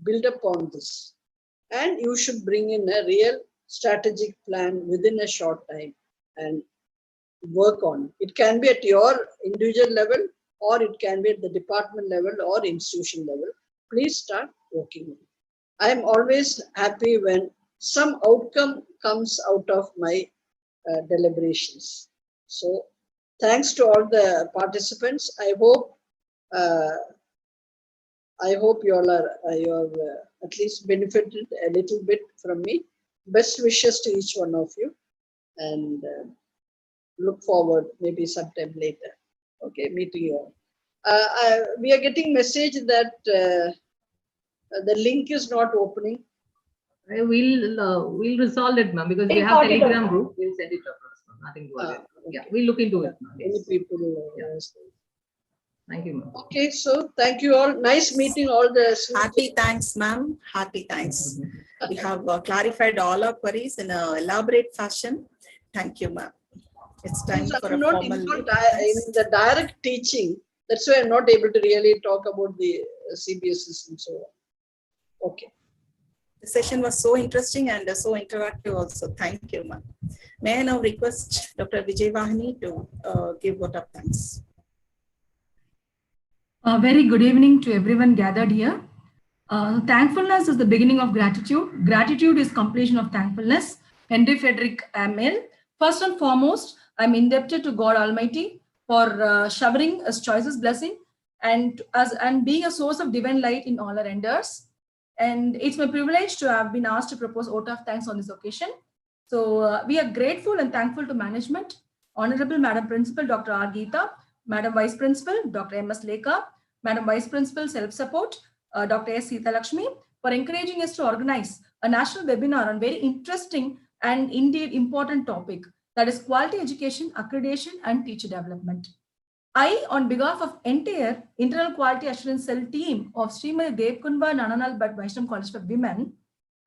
build upon this? And you should bring in a real strategic plan within a short time and work on. It can be at your individual level, or it can be at the department level or institution level. Please start working on it. I am always happy when some outcome comes out of my deliberations. So thanks to all the participants. I hope you all are you have at least benefited a little bit from me. Best wishes to each one of you, and look forward maybe sometime later. Okay, meeting you all. We are getting message that the link is not opening. We'll resolve it, ma'am, because we We'll have sort it Telegram out. group. We'll send it across, ma'am. Nothing to worry. Okay. Yeah, we'll look into it, ma'am. Many Yes. people. Thank you, ma'am. Okay, so thank you all. Nice meeting all the students. Hearty thanks, ma'am. Hearty thanks. We have clarified all our queries in an elaborate fashion. Thank you, ma'am. It's time So for I'm a not formal. involved in the direct teaching. That's why I'm not able to really talk about the CBSS and so on. Okay. The session was so interesting and so interactive also. Thank you, ma'am. May I now request Dr. Vijay Vahini to give vote of thanks. A very good evening to everyone gathered here. Thankfulness is the beginning of gratitude. Gratitude is completion of thankfulness. Henry Frederick Amel. First and foremost, I'm indebted to God Almighty for showering His choicest blessing and being a source of divine light in all our endeavors. And it's my privilege to have been asked to propose vote of thanks on this occasion. So we are grateful and thankful to management, Honorable Madam Principal Dr. R. Geeta, Madam Vice Principal Dr. M.S. Lekha, Madam Vice Principal Self-Support Dr. S. Sita Lakshmi, for encouraging us to organize a national webinar on very interesting and indeed important topic, that is quality education, accreditation and teacher development. I, on behalf of entire Internal Quality Assurance Cell team of Srimati Devkunvar Nananal Bhatt Vaishnav College for Women,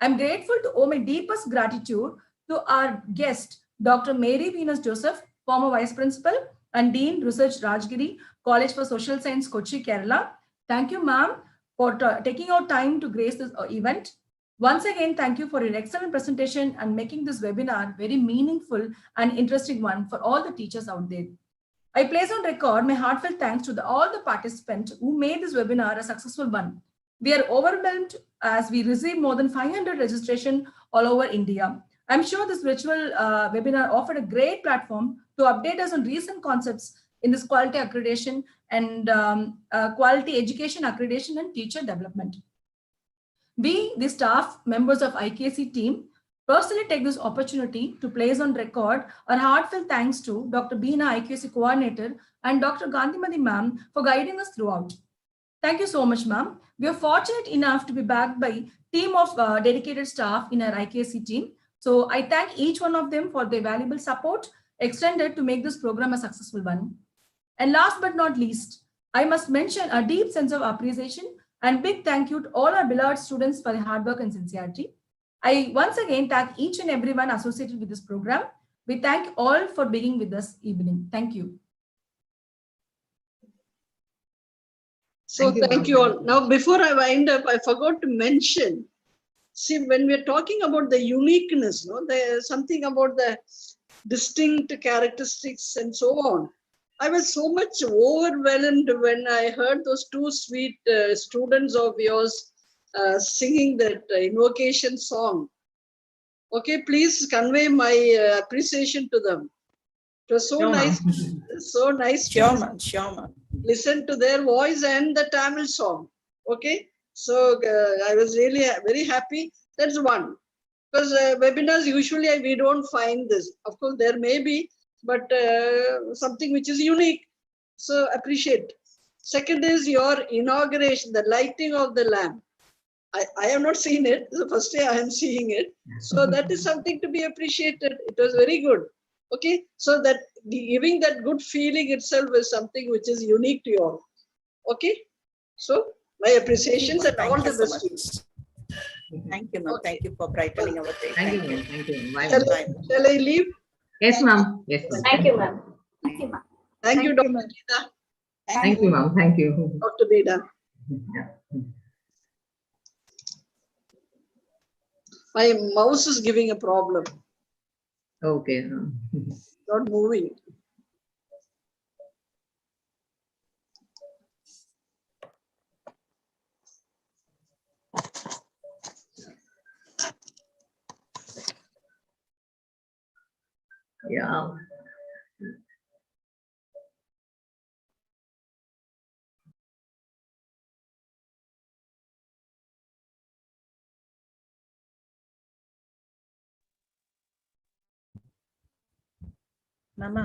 I'm grateful to owe my deepest gratitude to our guest, Dr. Mary Venus Joseph, former Vice Principal and Dean Research Rajgiri College for Social Science, Kochi, Kerala. Thank you, ma'am, for taking out time to grace this event. Once again, thank you for your excellent presentation and making this webinar very meaningful and interesting one for all the teachers out there. I place on record my heartfelt thanks to all the participants who made this webinar a successful one. We are overwhelmed as we receive more than 500 registration all over India. I'm sure this virtual webinar offered a great platform to update us on recent concepts in this quality accreditation and quality education accreditation and teacher development. We, the staff members of IKC team, personally take this opportunity to place on record our heartfelt thanks to Dr. Beena, IQAC coordinator, and Dr. Gandhimati ma'am for guiding us throughout. Thank you so much, ma'am. We are fortunate enough to be backed by team of dedicated staff in our IKC team. So I thank each one of them for their valuable support extended to make this program a successful one. And last but not least, I must mention a deep sense of appreciation and big thank you to all our beloved students for their hard work and sincerity. I once again thank each and everyone associated with this program. We thank all for being with us evening. Thank you. So thank you all. Now, before I wind up, I forgot to mention, see, when we're talking about the uniqueness, no, there's something about the distinct characteristics and so on. I was so much overwhelmed when I heard those two sweet students of yours singing that invocation song. Okay, please convey my appreciation to them. It was so nice, so nice. Sure, ma'am. Sure, ma'am. Listen to their voice and the Tamil song. Okay, so I was really very happy. That's one. Because webinars usually we don't find this. Of course, there may be, but something which is unique. So appreciate. Second is your inauguration, the lighting of the lamp. I have not seen it. It's the first day I am seeing it. So that is something to be appreciated. It was very good. Okay, so that giving that good feeling itself is something which is unique to you all. Okay, so my appreciations and all the best to you. Thank you, ma'am. Thank you for brightening our day. Thank you, ma'am. Thank you. Bye, Shall, ma'am. Bye. shall I leave? Yes, ma'am. Yes, ma'am. Thank you, ma'am. Thank you, ma'am. Thank you, Dr. ma'am. Geeta. Thank you, ma'am. Thank you. Dr. Beda. Yeah. My mouse is giving a problem, Okay. not moving. Yeah. Mama.